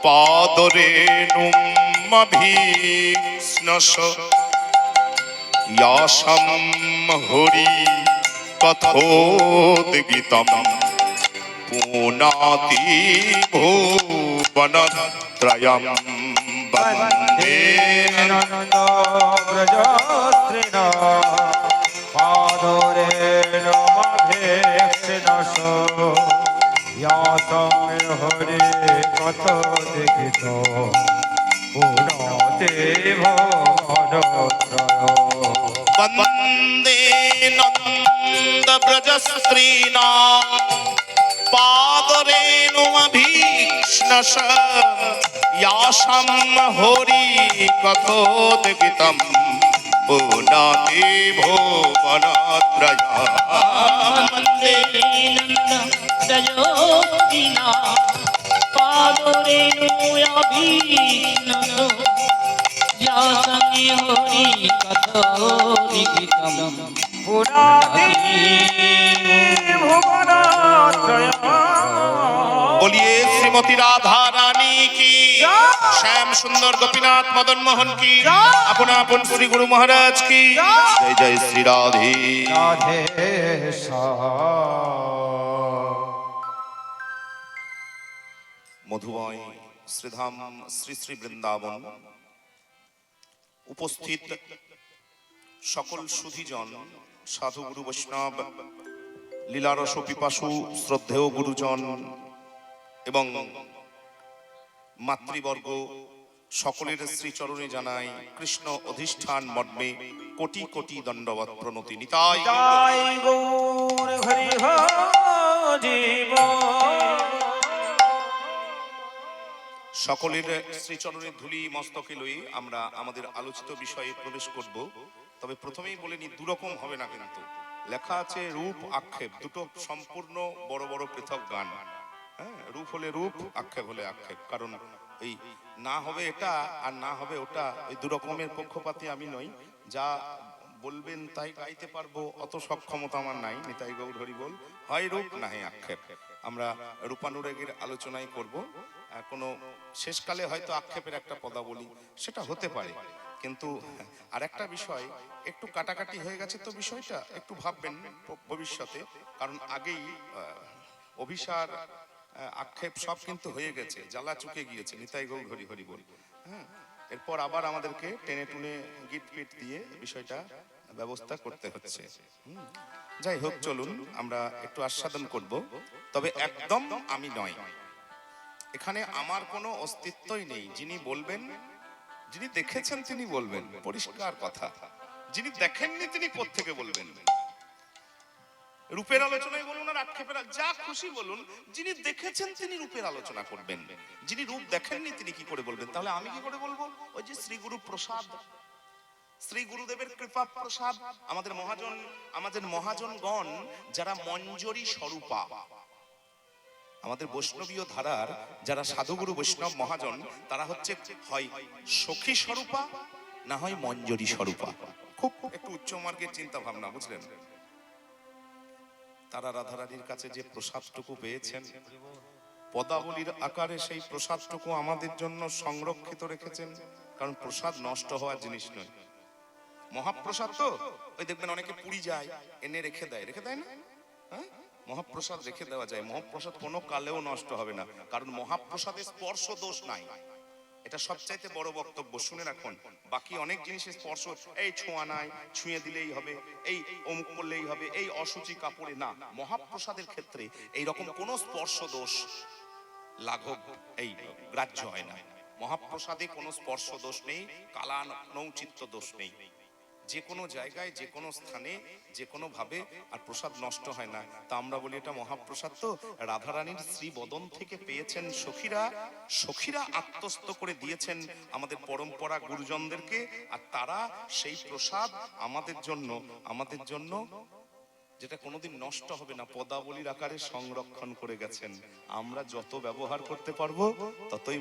পাদরেণুমভীষ্ণস ইয়াসাম হরি কথোদ্গীতম পুনাতি ভুবনত্রয়ম বন্দে নন্দব্রজস্ত্রীণ পাদরেণুমভীষ্ণস ইয়াসাম হরি কথোদ্গীতম পুনাতি ভুবনত্রয়ম বন্দে নন্দব্রজস্ত্রীণাম পাদরেণুমভীষ্ণস ইয়াসাম হরি কথোদ্গীতম পুনাতি ভুবনত্রয়ম বন্দে নন্দব্রজস্ত্রীণাম পাদরেণুমভীষ্ণস ইয়াসাম হরি কথোদ্গীতম পুনাতি ভুবনত্রয়ম। बोलिए श्रीमती राधा रानी की, श्याम सुंदर गोपीनाथ मदन मोहन की, अपना अपन श्री गुरु महाराज की जय जय श्री राधे राधे मधुमय श्रीधाम श्री श्री वृंदावन उपस्थित सकल सुधीजन साधु गुरु वैष्णव লীলারস পিপাসু শ্রদ্ধেয় গুরুজন এবং মাতৃবর্গ সকলের শ্রীচরণে জানাই কৃষ্ণ অধিষ্ঠান মর্মে কোটি কোটি দণ্ডবত প্রণতি নিতাই গৌর হরি জীব। সকলের শ্রীচরণের ধুলি মস্তকে লই আমরা আমাদের আলোচিত বিষয়ে প্রবেশ করব। তবে প্রথমেই বলে নি দুরকম হবে না, কিন্তু লেখা আছে রূপ আক্ষেপ, দুটো সম্পূর্ণ বড় বড় পৃথক গান। হ্যাঁ, রূপ হলে রূপ, আক্ষেপ হলে আক্ষেপ। কারণ এই না হবে এটা আর না হবে ওটা, এই দুরকমের পক্ষপাতী আমি নই। যা বলবেন তাই গাইতে পারবো অত সক্ষমতা আমার নাই। নিতাই গৌর হরি বল, হয় রূপ না হয় আক্ষেপ। আমরা রূপানুরাগের আলোচনাই করব। কোনো শেষকালে হয়তো আক্ষেপের একটা পদাবলী সেটা হতে পারে, কিন্তু আরেকটা বিষয় একটু কাটাকাটি হয়ে গেছে, তো বিষয়টা একটু ভাববেন ভবিষ্যতে। কারণ আগেই অভিসার আক্ষেপ সব কিন্তু হয়ে গেছে, জ্বালা চুকে গিয়েছে। নিতাই গৌর হরি হরি বল। হ্যাঁ, এরপর আবার আমাদেরকে টেনে টুনে গিট পিট দিয়ে বিষয়টা ব্যবস্থা করতে হচ্ছে। যাই হোক, চলুন আমরা একটু আস্বাদন করব। তবে একদম আমি নয়, এখানে আমার কোনো অস্তিত্বই নেই। যিনি বলবেন, যিনি দেখেছেন তিনি বলবেন, পরিষ্কার কথা। যিনি দেখেননি তিনি কোত্থেকে বলবেন? রূপের আলোচনায় বলুন আর আক্ষেপের, যা খুশি বলুন। যিনি দেখেছেন তিনি রূপের আলোচনা করবেন, যিনি রূপ দেখেননি তিনি কি করে বলবেন? তাহলে আমি কি করে বলবো? ওই যে শ্রী গুরু প্রসাদ, শ্রী গুরুদেবের কৃপা প্রসাদ। আমাদের মহাজনগণ যারা মঞ্জরী স্বরূপা, আমাদের বৈষ্ণবীয় ধারার যারা সাধুগুরু বৈষ্ণব মহাজন, তারা হচ্ছে হয় সখী স্বরূপা না হয় মঞ্জরী স্বরূপা। খুব একটু উচ্চ মার্গের চিন্তা ভাবনা, বুঝলেন? তারা রাধারানীর কাছে যে প্রসাদটুকু পেয়েছেন পদাবলীর আকারে, সেই প্রসাদটুকু আমাদের জন্য সংরক্ষিত রেখেছেন। কারণ প্রসাদ নষ্ট হওয়ার জিনিস নয়। মহাপ্রসাদ তো ওই দেখবেন অনেকে পুরী যায় এনে রেখে দেয়, রেখে দেয় না? হ্যাঁ, মহাপ্রসাদ রেখে দেওয়া যায়। মহাপ্রসাদ কোনো কালেও নষ্ট হবে না, কারণ মহাপ্রসাদে স্পর্শ দোষ নাই। এটা সবচাইতে বড় বক্তব্য, শুনে রাখুন। বাকি অনেক জিনিসের স্পর্শ, এই ছোঁয়া নাই, ছুঁয়ে দিলেই হবে, এই অমুক করলেই হবে, এই অসুচি কাপড়ে না। মহাপ্রসাদের ক্ষেত্রে এই রকম কোনো স্পর্শ দোষ লাঘব এই গ্রাহ্য হয় না। মহাপ্রসাদে কোনো স্পর্শ দোষ নেই, কালা নৌচিত্ত দোষ নেই। যে কোনো জায়গায়, যে কোনো স্থানে, যে কোনো ভাবে আর প্রসাদ নষ্ট হয় না। তা আমরা বলি এটা মহাপ্রসাদ তো রাধারানীর শ্রী বদন থেকে পেয়েছেন সখীরা। সখীরা আত্মস্থ করে দিয়েছেন আমাদের পরম্পরা গুরুজনদেরকে, আর তারা সেই প্রসাদ আমাদের জন্য যেটা কোনোদিন নষ্ট হবে না পদাবলীর আকারে সংরক্ষণ করে গেছেন। আমরা যত ব্যবহার করতে পারবো ততই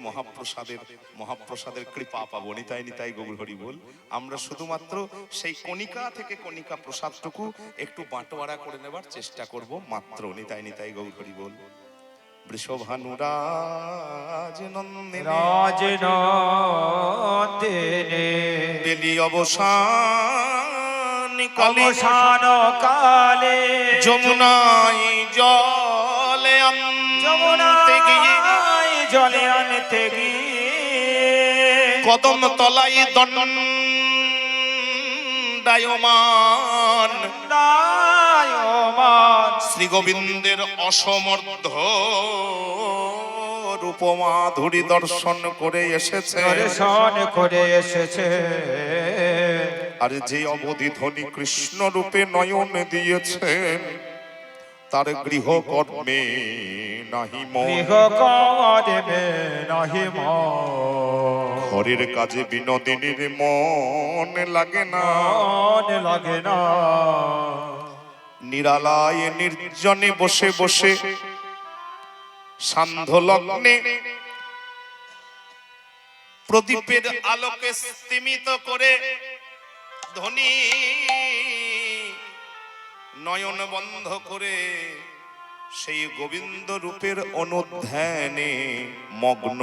মহাপ্রসাদের কৃপা পাবো। নিতাই গৌর হরি বল। আমরা শুধুমাত্র সেই কণিকা থেকে কণিকা প্রসাদটুকু একটু বাঁটোয়ারা করে নেবার চেষ্টা করব মাত্র। নিতাই গৌর হরি বল। বৃষভানুরাজ নন্দিনী রাজনন্দিনী বেলি অবসান কালে অবসান কালে যমুনায় জলে আনতে গিয়ে যমুনায় জলে আনতে গিয়ে কদম তলাই দণ্ডায়মান দণ্ডায়মান শ্রী গোবিন্দের অসমর্থ রূপমাধুরী দর্শন করে এসেছে। দর্শন করে এসেছে। আর যে অবধি ধনী কৃষ্ণ রূপে নয়ন দিয়েছেন তার গৃহকর্মে নাহি মন, গৃহকর্মে নাহি মন, ঘরের কাজে বিনোদিনীর মন লাগে না। মন লাগে না। নিরালায় নির্জনে বসে বসে সান্ধ্য লগ্নে প্রদীপের আলোকে স্তিমিত করে ধনী নয়ন বন্ধ করে সেই গোবিন্দ রূপের অনুধ্যানে মগ্ন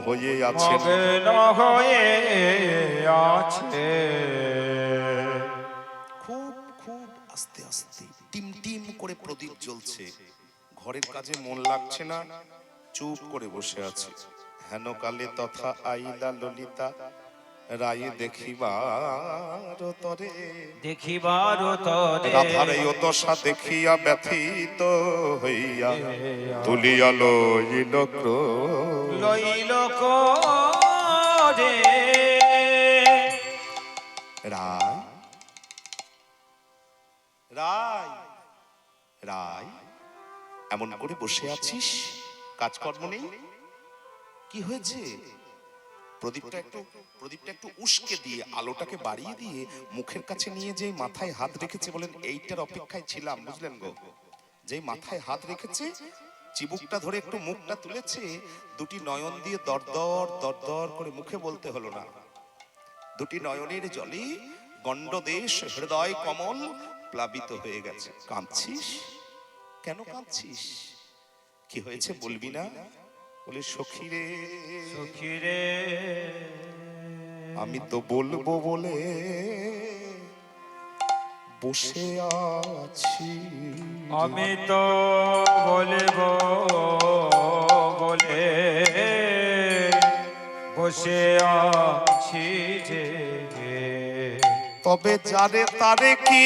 হয়ে আছেন। মগ্ন হয়ে আছে। খুব খুব আস্তে আস্তে টিম টিম করে প্রদীপ জ্বলছে, ঘরের কাজে মন লাগছে না, চুপ করে বসে আছে। হেন কালে তথা আইলা ললিতা রায়ে দেখিবার তরে, দেখিবার তরে রাধার এই দশা দেখিয়া ব্যথিত হইয়া তুলিয়া লইল ক্রোধ। লইল করে রায় রায় রায় এমন করে বসে আছিস, কাজকর্ম নেই, কি হয়েছে? প্রদীপটা একটু উস্কে দিয়ে আলোটাকে বাড়িয়ে দিয়ে মুখের কাছে নিয়ে যে মাথায় হাত রেখেছে, বলেন এইটার অপেক্ষায় ছিলাম, বুঝলেন গো। যে মাথায় হাত রেখেছে, চিবুকটা ধরে একটু মুখটা তুলেছে, দুটি নয়ন দিয়ে দরদর দরদর করে, মুখে বলতে হলো না, দুটি নয়নের জলে গণ্ডদেশ হৃদয় কমল প্লাবিত হয়ে গেছে। কাঁদছিস কেন? কাঁদছিস কি হয়েছে বলবি না? বলে সখী রে, সখী রে, আমি তো বলবো বলে বসে আছি, আমি তো বলব বলে বসে আছি যে, তবে যারে তারে কি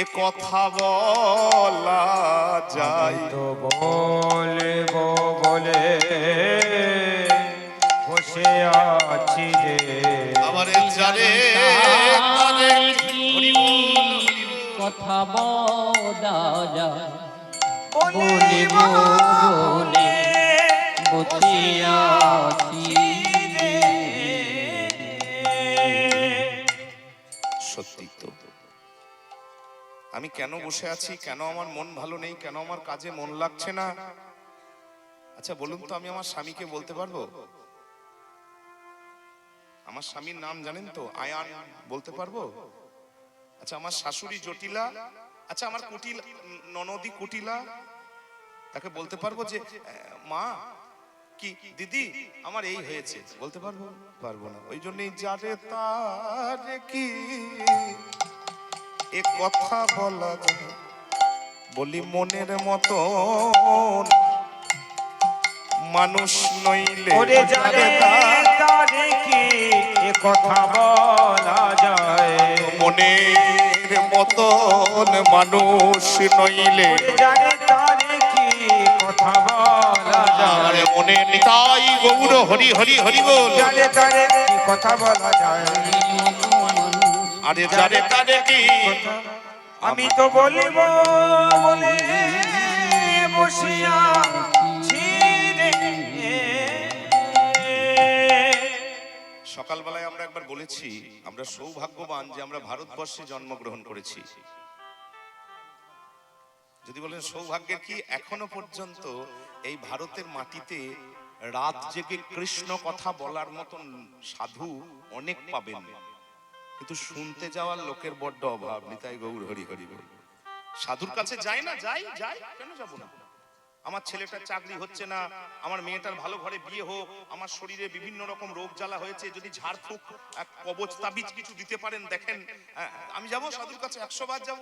এ কথা বলা যায়? তো বলব বলে বসে আছি যে, আবার যারে তারে হরি বল, হরি বল। কথা বলা যায় বলিব বলে বসে আছি রে। সত্যি তো, আমি কেন বসে আছি, কেন আমার মন ভালো নেই, কেন আমার কাজে মন লাগছে না? আচ্ছা বলুন তো, আমি আমার স্বামীকে বলতে পারবো? আমার স্বামীর নাম জানেন তো? আয়ান বলতে পারবো? আচ্ছা আমার শাশুড়ি জটিলা, আচ্ছা আমার কুটিলা ননদি কুটিলা, তাকে বলতে পারবো যে মা কি দিদি আমার এই হয়েছে, বলতে পারবো? পারবো না। ওই জন্যই যারে তারে কি এ কথা বলা যায়, বলি মনের মতন মানুষ নইলে ওরে জানে তারে কি এ কথা বলা যায়, মনের মতন মানুষ নইলে ওরে জানে তারে কি কথা বলা যায়, আরে মনে নিতাই গৌর হরি হরি হরি বল। জানে তারে কি কথা বলা যায়, আরে যারে তারে কি আমি তো বলিব বলে বসিয়া আছি রে। সকালবেলায় আমরা একবার বলেছি, আমরা সৌভাগ্যবান যে আমরা ভারতবর্ষে জন্মগ্রহণ করেছি। যদি বলেন সৌভাগ্যের কি, এখনো পর্যন্ত এই ভারতের মাটিতে রাত জেগে কৃষ্ণ কথা বলার মতন সাধু অনেক পাবেন, কিন্তু শুনতে যাওয়ার লোকের বড্ড অভাব। নিতাই গৌর হরি হরি বল। সাধুর কাছে যায় না? যাই যাই, কেন যাব না? আমার ছেলেটার চাকরি হচ্ছে না, আমার মেয়েটার ভালো ঘরে বিয়ে হোক, আমার শরীরে বিভিন্ন রকম রোগ জ্বালা হয়েছে, যদি ঝাড়ফুঁক এক কবচ তাবিজ কিছু দিতে পারেন দেখেন, আমি যাব সাধুর কাছে, 100 বার যাব।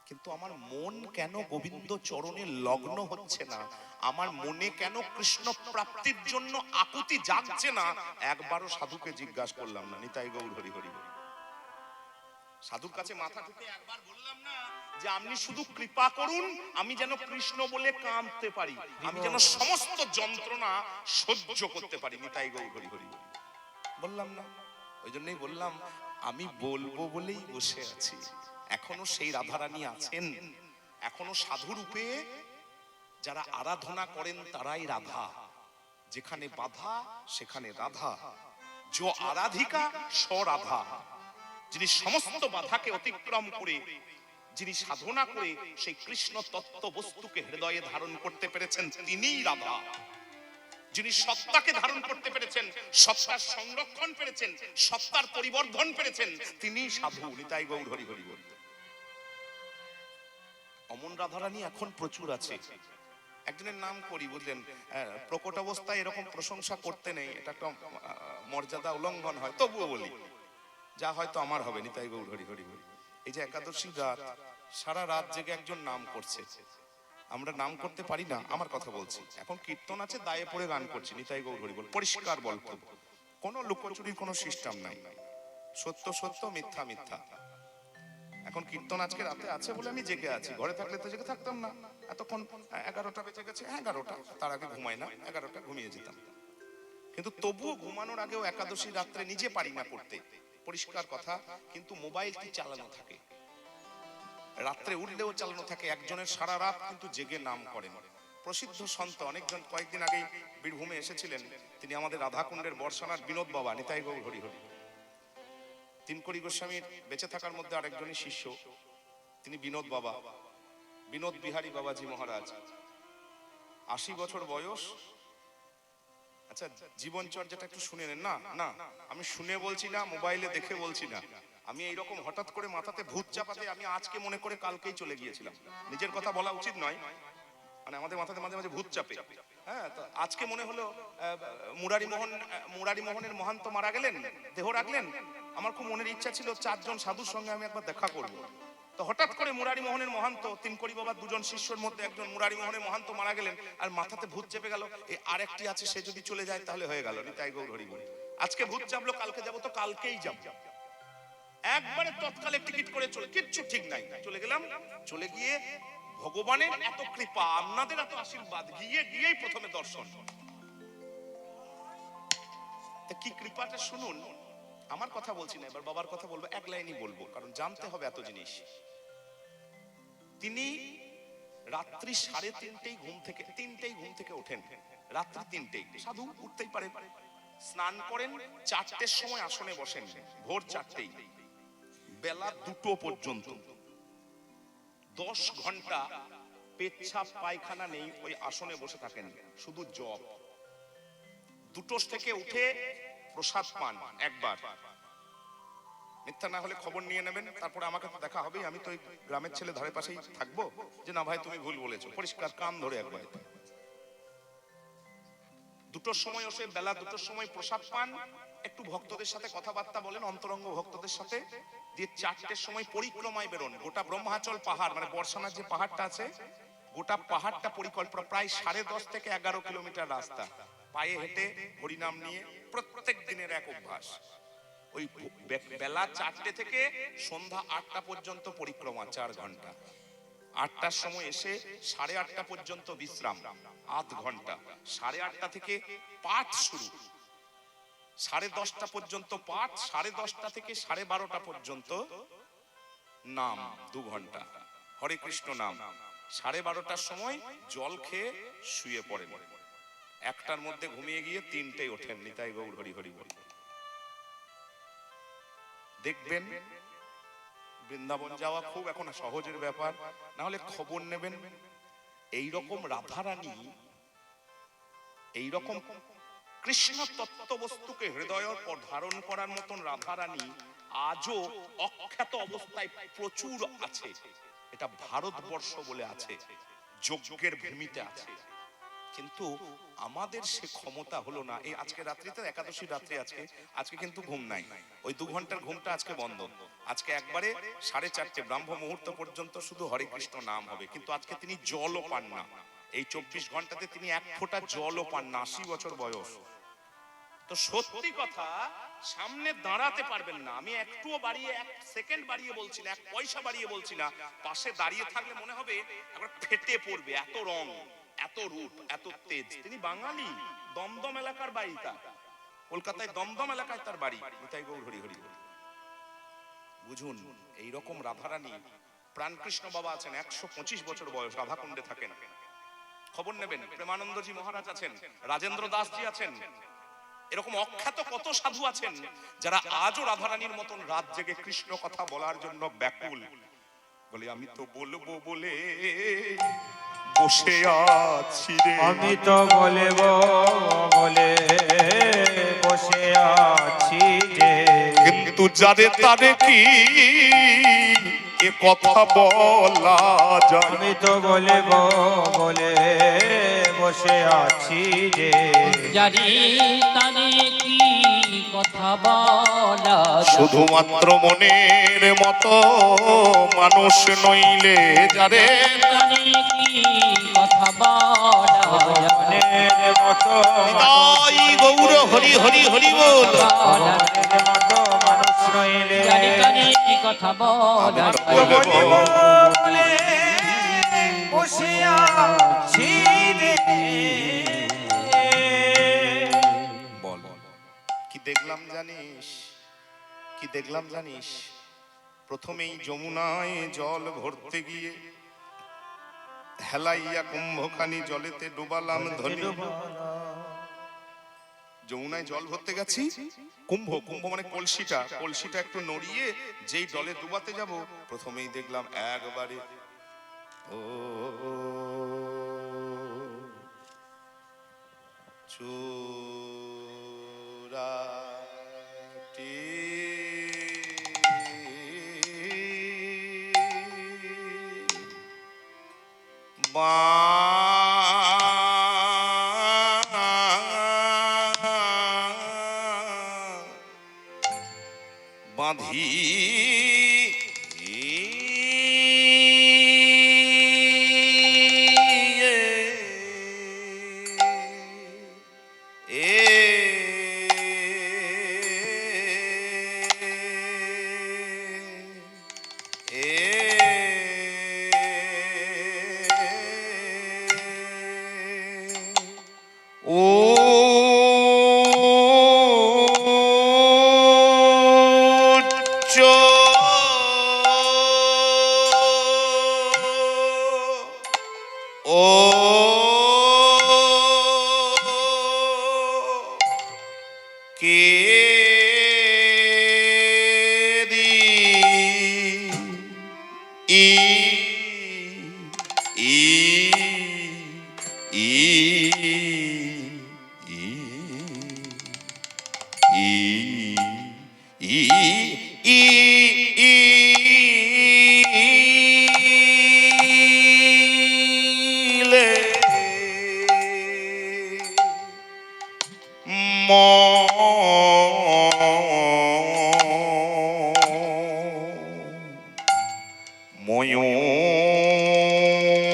কিন্তু আমার মন কেন গোবিন্দ চরণে লগ্ন হচ্ছে না? আমার মনে কেন কৃষ্ণ প্রাপ্তির জন্য আকুতি জাগছে না? একবারও সাধুকে জিজ্ঞাসা করলাম না। নিতাই গৌর হরি হরি বল। সাধুর কাছে মাথা ঠুকে একবার বললাম না যে আপনি শুধু কৃপা করুন, আমি যেন কৃষ্ণ বলে কাঁদতে পারি, আমি যেন সমস্ত যন্ত্রণা সহ্য করতে পারি। নিতাই গৌর হরি হরি বল। বললাম না? ওই জন্যই বললাম আমি বলবো বলেই বসে আছি। এখনো সেই রাধারানী আছেন, এখনো সাধু রূপে যারা আরাধনা করেন তারাই রাধা। যেখানে বাধা সেখানে রাধা। जो আরাধিকা স রাধা। যিনি সমস্ত বাধাকে অতিক্রম করে, যিনি সাধনা করে সেই কৃষ্ণ তত্ত্ব বস্তুকে হৃদয়ে ধারণ করতে পেরেছেন, তিনিই রাধা। যিনি সত্তাকে ধারণ করতে পেরেছেন, সত্তার সংরক্ষণ পেরেছেন, সত্তার পরিবর্ধন পেরেছেন, তিনিই সাধু। নিতাই গৌর হরি হরি বল। অমন রাধারানী এখন প্রচুর আছে। একজনের নাম করি, বুঝলেন, প্রকট অবস্থায় এরকম প্রশংসা করতে নেই, এটা একটা মর্যাদা উল্লঙ্ঘন হয়, তবুও বলি, যা হয়তো আমার হবে। নিতাই গৌর হরি হরি বল। এই যে একাদশী রাত, সারা রাত জেগে একজন নাম করছে, আমরা নাম করতে পারি না। আমার কথা বলছি, এখন কীর্তন আছে, দায়ে পড়ে গান করছি। নিতাই গৌর হরি বল। পরিষ্কার বলব, কোনো লুকোচুরির কোনো সিস্টেম নাই, সত্য সত্য, মিথ্যা মিথ্যা। এখন কীর্তন আজকে রাতে আছে বলে আমি জেগে আছি, ঘরে থাকলে তো জেগে থাকতাম না। এতক্ষণ 11টা বেজে গেছে, 11টা, তার আগে ঘুমাই না, 11টা ঘুমিয়ে যেতাম। কিন্তু তবুও ঘুমানোর আগেও একাদশী রাত্রে নিজে পারি না করতে, পরিষ্কার কথা। কিন্তু মোবাইলটি চালানো থাকে, রাত্রে উঠলেও চালানো থাকে। একজনের সারা রাত কিন্তু জেগে নাম করেন, প্রসিদ্ধ সন্ত। অনেকজন কয়েকদিন আগে বীরভূমে এসেছিলেন, তিনি আমাদের রাধাকুণ্ডের বর্ষানার বিনোদ বাবা। নিতাই গৌর হরি হরি। তিনকড়ি গোস্বামীর বেঁচে থাকার মধ্যে আরেকজনই শিষ্য, তিনি বিনোদ বাবা, বিনোদ বিহারী বাবাজি মহারাজ। 80 বছর বয়স। আচ্ছা, জীবনচর্যাটা একটু শুনে নেন। না না, আমি শুনে বলছি না, মোবাইলে দেখে বলছি না। আমি এইরকম হঠাৎ করে মাথাতে ভূত চাপাতে আমি আজকে মনে করে কালকেই চলে গিয়েছিলাম। নিজের কথা বলা উচিত নয়, মানে আমাদের মাথাতে মাঝে মাঝে ভূত চাপে। হ্যাঁ, তো আজকে মনে হলো মুরারি মোহনের মহান্ত মারা গেলেন, দেহ রাখলেন। আমার খুব মনের ইচ্ছা ছিল 4 জন সাধুর সঙ্গে আমি একবার দেখা করব। তো হঠাৎ করে মুরারি মোহনের মহান্ত, তিনকড়ি বাবার 2 জন শিষ্যের মধ্যে একজন মুরারি মোহনের মহান্ত মারা গেলেন, আর মাথাতে ভূত চেপে গেল, এই আরেকটি আছে, সে যদি চলে যায় তাহলে হয়ে গেল। নিতাই গৌর হরি বল। আজকে ভূত চাপলো, কালকে যাব, তো কালকেই যাব। একবারে তৎকালে টিকিট করে চলে, কিচ্ছু ঠিক নাই, চলে গেলাম। চলে গিয়ে ভগবানের এত কৃপা, আপনাদের এত আশীর্বাদ, গিয়েই প্রথমে দর্শন। কি কৃপাটা শুনুন। আমার কথা বলছি না, এবার বাবার কথা বলবো, এক লাইনই বলবো, কারণ জানতে হবে এত জিনিস। তিনি রাত্রি 3:30 ঘুম থেকে ওঠেন, রাত্রি 3টেই। সাধু উঠতেই পারে, স্নান করেন, 4টের সময় আসনে বসেন, ভোর 4টেই, বেলা 2টো পর্যন্ত 10 ঘন্টা পেচ্ছাপ পায়খানা নেই, ওই আসনে বসে থাকেন, শুধু জপ। 2টো থেকে উঠে প্রসাদ পান একবার, মিথ্যা না হলে খবর নিয়ে নেবেন, তারপরে আমাকে তো দেখা হবেই, আমি তো ওই গ্রামের ছেলে, ধারে পাশেই থাকবো, যে না ভাই তুমি ভুল বলেছো, পরিষ্কার কান ধরে একবার। 2টোর সময় বসে, বেলা 2টোর সময় প্রসাদ পান, একটু ভক্তদের সাথে কথাবার্তা বলেন, অন্তরঙ্গ ভক্তদের সাথে, দিয়ে 4টের সময় পরিক্রমায় বেরোন। গোটা ব্রহ্মাচল পাহাড়, মানে বর্ষানার যে পাহাড়টা আছে, গোটা পাহাড়টা পরিকল্পনা, প্রায় 10.5 থেকে 11 কিলোমিটার রাস্তা, পায়ে হেঁটে হরিনাম নিয়ে প্রত্যেক দিনের এক অভ্যাস। ওই বেলা 4টে থেকে সন্ধ্যা 8টা পর্যন্ত পরিক্রমা, 4 ঘন্টা। 8টার সময় এসে 8:30 পর্যন্ত বিশ্রাম, 8 ঘন্টা। 8:30 থেকে পাঠ শুরু, 10:30 পর্যন্ত পাঠ, 10:30 থেকে 12:30 পর্যন্ত নাম, 2 ঘন্টা হরে কৃষ্ণ নাম। 12:30টার সময় জল খেয়ে শুয়ে পড়েন, 1টার মধ্যে ঘুমিয়ে গিয়ে 3টেই ওঠেন। নিতাই গৌর হরি হরি বল। দেখবেন বৃন্দাবন যাওয়া খুব এখন সহজের ব্যাপার, না হলে খবর নেবেন। এইরকম রাধারানী, এইরকম কৃষ্ণ তত্ত্ব বস্তুকে হৃদয়ের পর ধারণ করার মতন রাধারানী আজও অখ্যাত অবস্থায় প্রচুর আছে। এটা ভারতবর্ষ বলে আছে, যজ্ঞের ভূমিতে আছে, কিন্তু আমাদের সে ক্ষমতা হলো না। এই আজকে রাত্রিতে একাদশী রাত্রি, আজকে কিন্তু ঘুম নাই, ওই 2 ঘন্টার ঘুমটা আজকে বন্ধ। আজকে একবারে 4:30 ব্রাহ্ম মুহূর্ত পর্যন্ত শুধু হরে কৃষ্ণ নাম হবে। কিন্তু আজকে তিনি জলও পান না, এই 24 ঘন্টাতে তিনি এক ফোঁটা জলও পান না, 80 বছর বয়স। তো সত্যি কথা, সামনে দাঁড়াতে পারবেন না। আমি একটুও বাড়িয়ে, 1 সেকেন্ড বাড়িয়ে বলছি না, 1 পয়সা বাড়িয়ে বলছি না, পাশে দাঁড়িয়ে থাকলে মনে হবে একবার ফেটে পড়বে, এত রং, এত রূপ, এত তেজ। তিনি বাঙালি, দমদম এলাকার বাড়ি তার, কলকাতায় দমদম এলাকায় তার বাড়ি। নিতাই গৌর হরি হরি। বুঝুন, এইরকম রাধারানী, প্রাণকৃষ্ণ বাবা আছেন 125 বছর বয়স, রাধাকুণ্ডে থাকেন, খবর নেবেন। প্রেমানন্দজি মহারাজ আছেন, রাজেন্দ্র দাসজি আছেন, এরকম অখ্যাত কত সাধু আছেন যারা আজও রাধারানীর মতন রাত জেগে কৃষ্ণ কথা বলার জন্য ব্যাকুল। বলে আমি তো বলবো বলে বসে আছি রে, আমি তো বলবো বলে বসে আছি রে, কিন্তু যারে তারে কি এ কথা বলা যায়। আমি তো বলবো বলে বসে আছি রে, জানি তারে কি কথা বলা যায়। শুধুমাত্র মনের মতো মানুষ নইলে যারে জানি কি কথা বলা যায়। মনের মতো তাই গৌর হরি হরি হরি বল। মনের মতো মানুষ নইলে জানি তারে কি কথা বলা আমি তো যায়। বলবো বলে বসে আছি রে। বল কি দেখলাম জানিস, কি দেখলাম জানিস? প্রথমেই যমুনায় জল ভরতে গিয়ে হেলাইয়া কুম্ভখানি জলেতে ডুবালাম ধনি। যমুনায় জল ভরতে গেছি, কুম্ভ, কুম্ভ মানে কলসিটা একটু নড়িয়ে যেই জলে ডুবাতে যাব, প্রথমেই দেখলাম একবারে ও চূড়াটি বাঁধি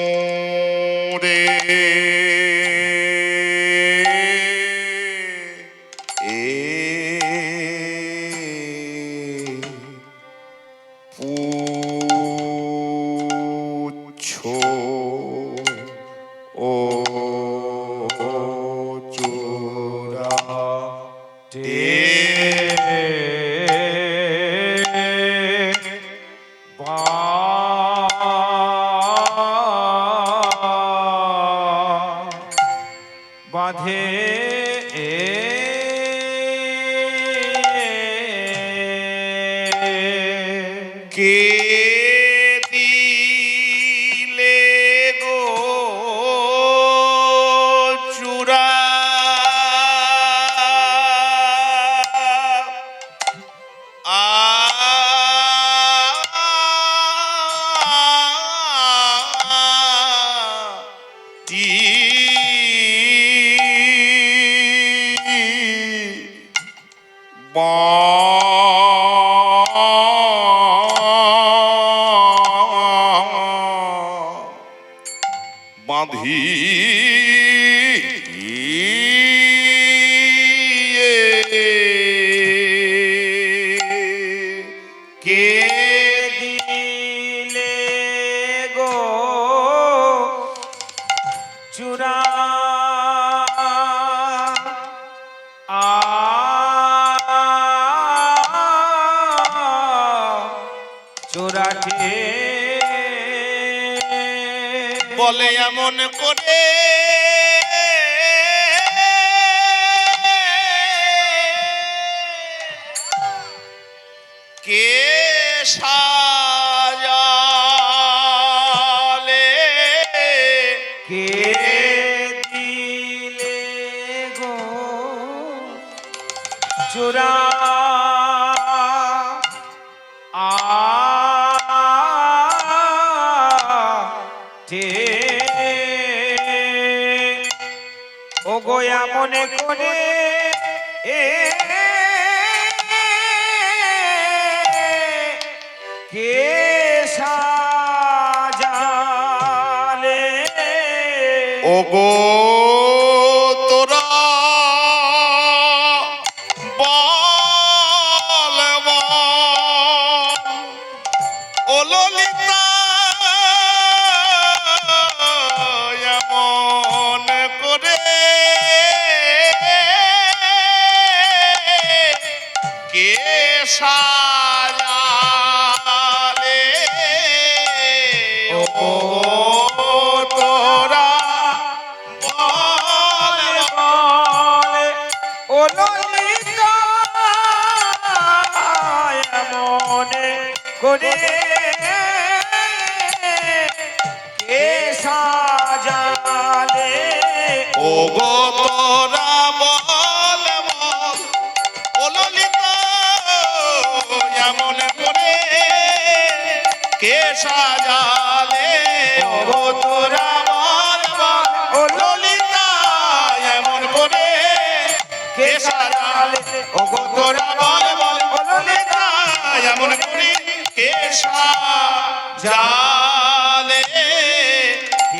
ময়ূরে পুছো ও চূড়া বাঁধে কে দিলে গো চূড়া আ টি বাঁধি কে দিলে গো চূড়া চূড়াটি বলে এমন করে কে সাজালে কে দিলে গো চূড়া ও গোয়া মনে করে কে সাজালে ও গো তোরা বল ও ললিতা এমন করে কে সাজালে ও তোরা বল ও ললিতা মনে করে কে সাজালে ও গো তোরা বল ও ললিতা এমন করে কে সাজালে ও গো তোরা বল ও ললিতা এমন করে কে সাজালে ও গো তোরা বল ও ললিতা এমন করে কে সাজালে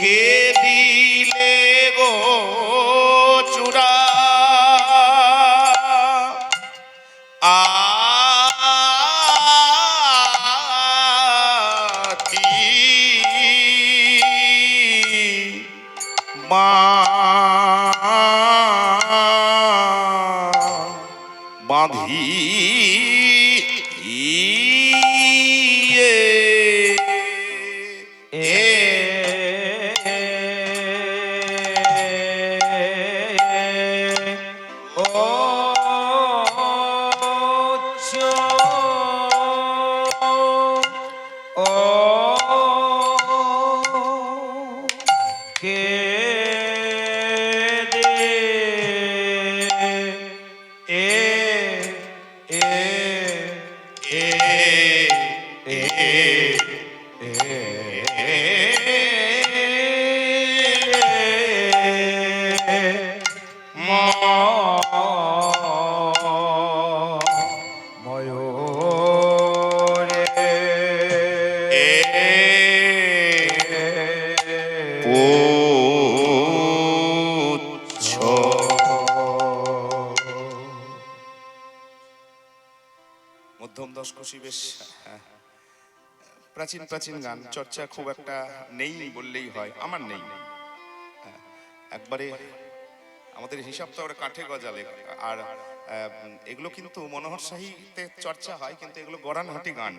কে দিলে গো চূড়া আতি বাঁধি মধ্যম দশকোষী বেশ প্রাচীন প্রাচীন গান চর্চা খুব একটা নেই বললেই হয়, আমার নেই। একবারে আমাদের হিসাব তো কাঠে গজালে, আর এগুলো কিন্তু মনোহর শাহীতে চর্চা হয়, কিন্তু এগুলো গড়ানহাটি গান।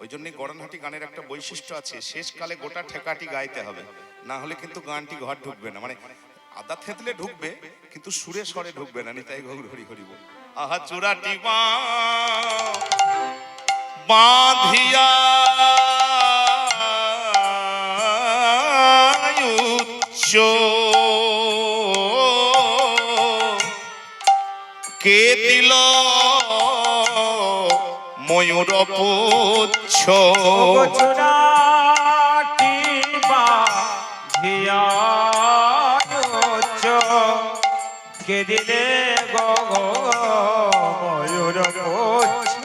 ওই জন্যই গড়ানহাটি গানের একটা বৈশিষ্ট্য আছে, শেষকালে গোটা ঠেকাটি গাইতে হবে, না হলে কিন্তু গানটি ঘর ঢুকবে না। মানে আদা থেতলে ঢুকবে কিন্তু সুরে স্বরে ঢুকবে না। নিতাই গৌর হরি হরি বল। আহা চূড়াটি বাঁধিয়া উচ্চ কে দিল ময়ূর পুচ্ছ চূড়াটি বাঁধিয়া কে দিলে গো ময়ূর পুচ্ছ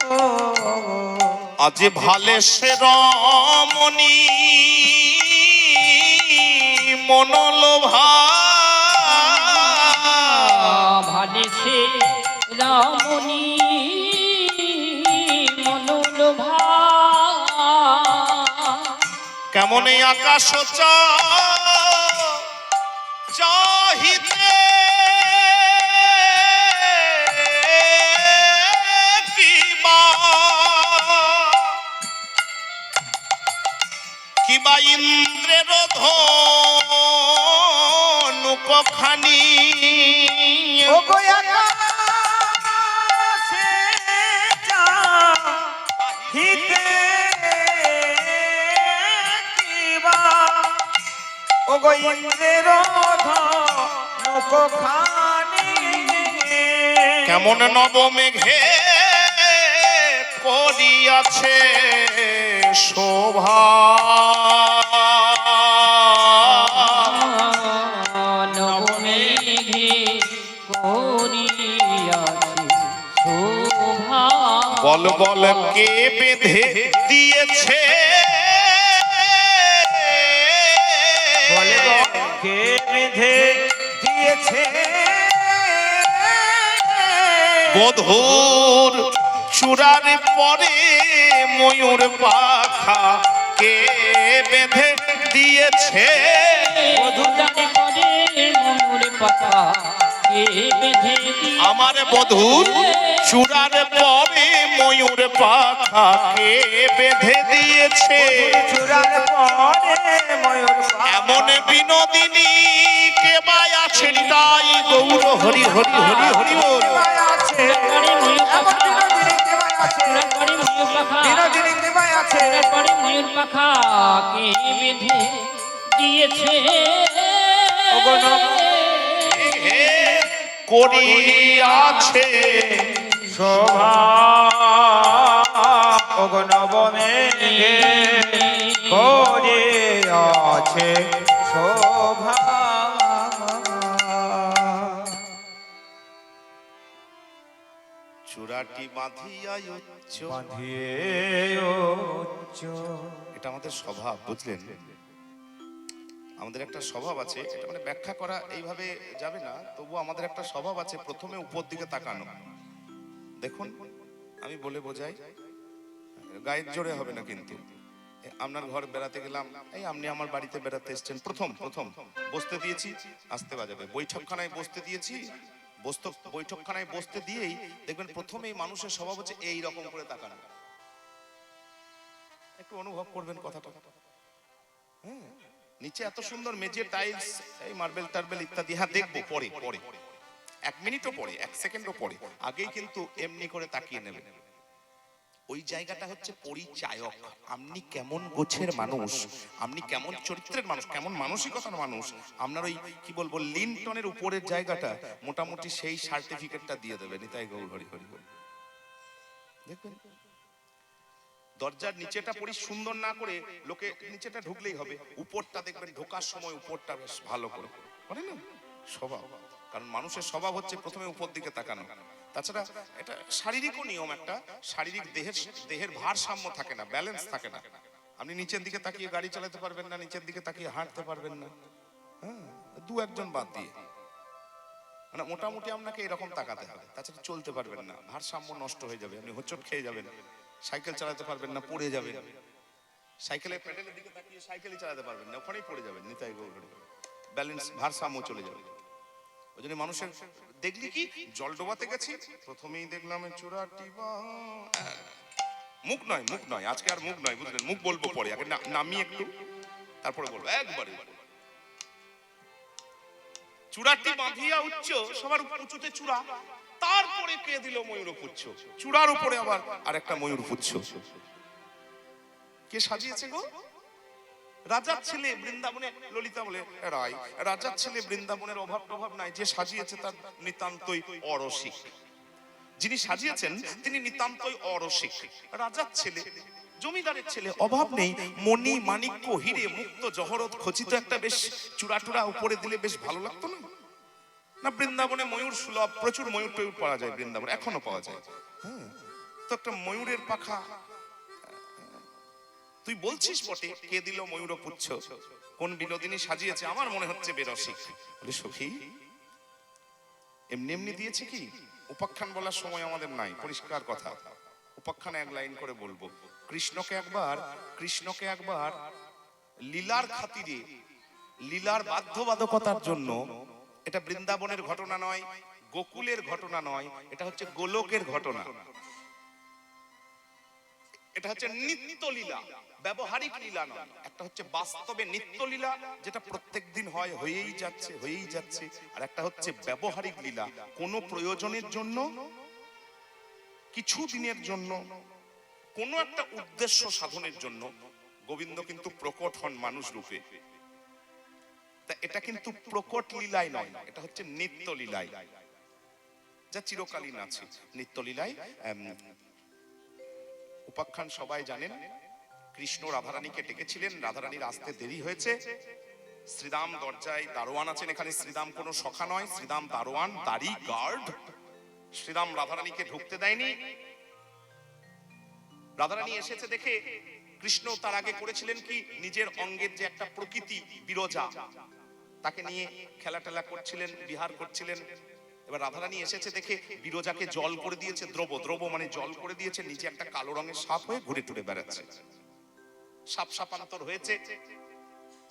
আজ ভালে সে রমণী মনোলোভা ভালে সে রমণী মনোলোভা কেমন এই আকাশ চাহিতে কিবা ইন্দ্রের ধনুকখানি ও গো আকাশে চাহিতে কিবা ও গো ইন্দ্রের ধনুকখানি কেমন নবমেঘে করিয়াছে শোভা নবমেঘে করিয়াছে শোভা বল বল কে বেঁধে দিয়েছে বলে গো কে বেঁধে দিয়েছে বধুর চূড়ার পরে ময়ূর পাখা কে বেঁধে দিয়েছে বধূটাকে পরে ময়ূর পাখা কে বেঁধে দিয়ে আমার বধুর চূড়ার পরে ময়ূর পাখা কে বেঁধে দিয়েছে চূড়ার পরে ময়ূর এমন বিনোদিনী কে বাই আছেন তাই গৌর হরি হরি হরি হরি বল আছে পরে ময়ূর পাখা আছে পরে ময়ূর পাখা বিনোদিনী দেবাই আছে পরে ময়ূর পাখা কে বেঁধে দিয়েছে ওগো নব হে করিয়াছে শোভা ওগো নবমেঘে করে আছে শোভা চূড়াটি বাঁধিয়া উচ্চ বাঁধিয়ে উচ্চ এটা আমাদের স্বভাব বুঝলেন আমাদের একটা স্বভাব আছে এটা মানে ব্যাখ্যা করা এইভাবে যাবে না তবু আমাদের একটা স্বভাব আছে প্রথমে উপর দিকে তাকানো দেখুন আমি বলে বোঝাই গায়ের জোরে হবে না কিন্তু আপনার ঘর বেড়াতে গেলাম এই আপনি আমার বাড়িতে বেড়াতে এসেছেন প্রথম বসতে দিয়েছি আসতে বাজাবে বৈঠকখানায় বসতে দিয়েছি বৈঠকখানায় বসতে দিয়েই দেখবেন প্রথমেই মানুষের স্বভাব হচ্ছে এই রকম করে তাকানো একটু অনুভব করবেন কথাটা হ্যাঁ নিচে এত সুন্দর মেঝে টাইলস এই মার্বেল টার্বেল ইত্যাদি হ্যাঁ দেখবো পরে 1 মিনিটও পরে 1 সেকেন্ডও পরে আগেই কিন্তু এমনি করে তাকিয়ে নেবেন ওই জায়গাটা হচ্ছে পরিচায়ক আপনি কেমন গোছের মানুষ আপনি কেমন চরিত্রের মানুষ কেমন মানসিকতার মানুষ আপনার ওই কি বলবো লিনটনের উপরের জায়গাটা মোটামুটি সেই সার্টিফিকেটটা দিয়ে দেবে নিতাই গৌর হরি হরি দেখবেন দরজার নিচেটা পরি সুন্দর না করে লোকে নিচেটা ঢুকলেই হবে উপরটা দেখবেন ঢোকার সময় উপরটা বেশ ভালো করে করে না স্বভাব কারণ মানুষের স্বভাব হচ্ছে প্রথমে উপর দিকে তাকানো তাছাড়া এটা শারীরিকও নিয়ম একটা শারীরিক দেহের ভারসাম্য থাকে না ব্যালেন্স থাকে না আপনি নিচের দিকে তাকিয়ে গাড়ি চালাতে পারবেন না নিচের দিকে তাকিয়ে হাঁটতে পারবেন না হ্যাঁ দু একজন বাদ দিয়ে মানে মোটামুটি আপনাকে এরকম তাকাতে হবে তাছাড়া চলতে পারবেন না ভারসাম্য নষ্ট হয়ে যাবে আপনি হোঁচট খেয়ে যাবেন সাইকেল চালাতে পারবেন না পড়ে যাবেন সাইকেলের প্যাডেলের দিকে তাকিয়ে সাইকেলই চালাতে পারবেন না ওখানেই পড়ে যাবেন নিতাই গৌর ব্যালেন্স ভারসাম্য চলে যাবে ওই জন্য মানুষের দেখলি কি জল ডোবাতে গেছি প্রথমেই দেখলাম চূড়াটি মুখ নয় আজকে আর মুখ নয় বুঝলেন মুখ বলবো পরে আগে নামি একটু তারপরে বলবো একবারে চূড়াটি বাঁধিয়া উচ্চ সবার উঁচুতে চূড়া তারপরে কে দিল ময়ূর পুচ্ছ চূড়ার উপরে আবার আরেকটা ময়ূর পুচ্ছ কে সাজিয়েছে গো রাজার ছেলে বৃন্দাবনে ললিতা বলে রায় রাজার ছেলে বৃন্দাবনের অভাব নাই যে সাজিয়েছে তার নিতান্তই অরসিক যিনি সাজিয়েছেন তিনি নিতান্তই অরসিক রাজার ছেলে জমিদারের ছেলে অভাব নেই মণি মাণিক্য হিরে মুক্ত জহরত খচিত একটা বেশ চূড়াটুরা উপরে দিলে বেশ ভালো লাগতো না না বৃন্দাবনে ময়ূর সুলভ, প্রচুর ময়ূর টয়ূর পাওয়া যায় বৃন্দাবনে, এখনো পাওয়া যায়। হ্যাঁ, তো একটা ময়ূরের পাখা তুই বলছিস বটে, কে দিল ময়ূর পুচ্ছ, কোন বিনোদিনী সাজিয়েছে, আমার মনে হচ্ছে বেরসিক। বলে সখী এমনি এমনি দিয়েছে কি? উপাখ্যান বলার সময় আমাদের নাই, পরিষ্কার কথা। উপাখ্যান এক লাইন করে বলবো। কৃষ্ণকে একবার লীলার খাতিরে, লীলার বাধ্যবাধকতার জন্য, এটা বৃন্দাবনের ঘটনা নয়, গোকুলের ঘটনা নয়, এটা হচ্ছে গোলকের ঘটনা। এটা হচ্ছে নিত্য লীলা, ব্যবহারিক লীলা নয়। একটা হচ্ছে বাস্তবে নিত্য লীলা, যেটা প্রত্যেক দিন হয়, হয়েই যাচ্ছে। আর একটা হচ্ছে ব্যবহারিক লীলা, কোনো প্রয়োজনের জন্য, কিছু দিনের জন্য, কোনো একটা উদ্দেশ্য সাধনের জন্য গোবিন্দ কিন্তু প্রকট হন মানুষ রূপে। তা এটা কিন্তু প্রকট লীলায় নয়, এটা হচ্ছে নিত্য লীলায়, যা চিরকালীন আছে। নিত্য লীলায় উপাখ্যান সবাই জানেন, কৃষ্ণ রাধারানীকে ডেকেছিলেন, রাধারানীর আসতে দেরি হয়েছে, শ্রীরাম দরজায় দারোয়ান আছেন। এখানে শ্রীরাম কোনো সখা নয়, শ্রীরাম দারোয়ান, দাড়ি গার্ড। শ্রীরাম রাধারানীকে ঢুকতে দেয়নি। রাধারানী এসেছে দেখে কৃষ্ণ তার আগে করেছিলেন কি, নিজের অঙ্গের যে একটা প্রকৃতি বিরজা, তাকে নিয়ে খেলা টেলা করছিলেন, বিহার করছিলেন। এবার রাধারানী এসেছে দেখে বিরজাকে জল করে দিয়েছে, দ্রব মানে জল করে দিয়েছে, নিচে একটা কালো রঙের সাপ হয়ে ঘুরে টুরে বেড়াচ্ছে, সাপান্তর হয়েছে।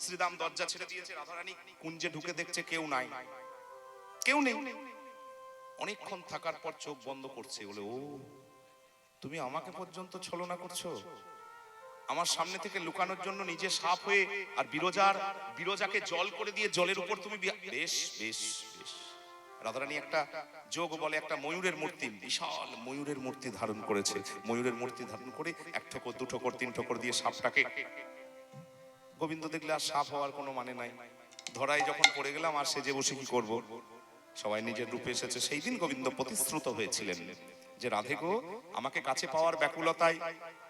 শ্রীরাম দরজা ছেড়ে দিয়েছে, রাধারানী কুঞ্জে ঢুকে দেখছে কেউ নেই। অনেকক্ষণ থাকার পর চোখ বন্ধ করছে, বলে ও তুমি আমাকে পর্যন্ত ছলনা করছো, আমার সামনে থেকে লুকানোর জন্য নিজে সাপ হয়ে, আর বিরজাকে জল করে দিয়ে জলের উপর তুমি বেশ। রাধারানী একটা যোগ বলে, একটা ময়ূরের মূর্তি, বিশাল ময়ূরের মূর্তি ধারণ করেছে। ময়ূরের মূর্তি ধারণ করে 1 ঠোকর 2 ঠোকর 3 ঠোকর দিয়ে সাপটাকে, গোবিন্দ দেখলে আর সাপ হওয়ার কোনো মানে নাই, ধরায় যখন পড়ে গেলাম আর সেজে বসে কি করব, সবাই নিজের রূপে এসেছে। সেই দিন গোবিন্দ প্রতিশ্রুত হয়েছিলেন যে রাধে গো, আমাকে কাছে পাওয়ার ব্যাকুলতায়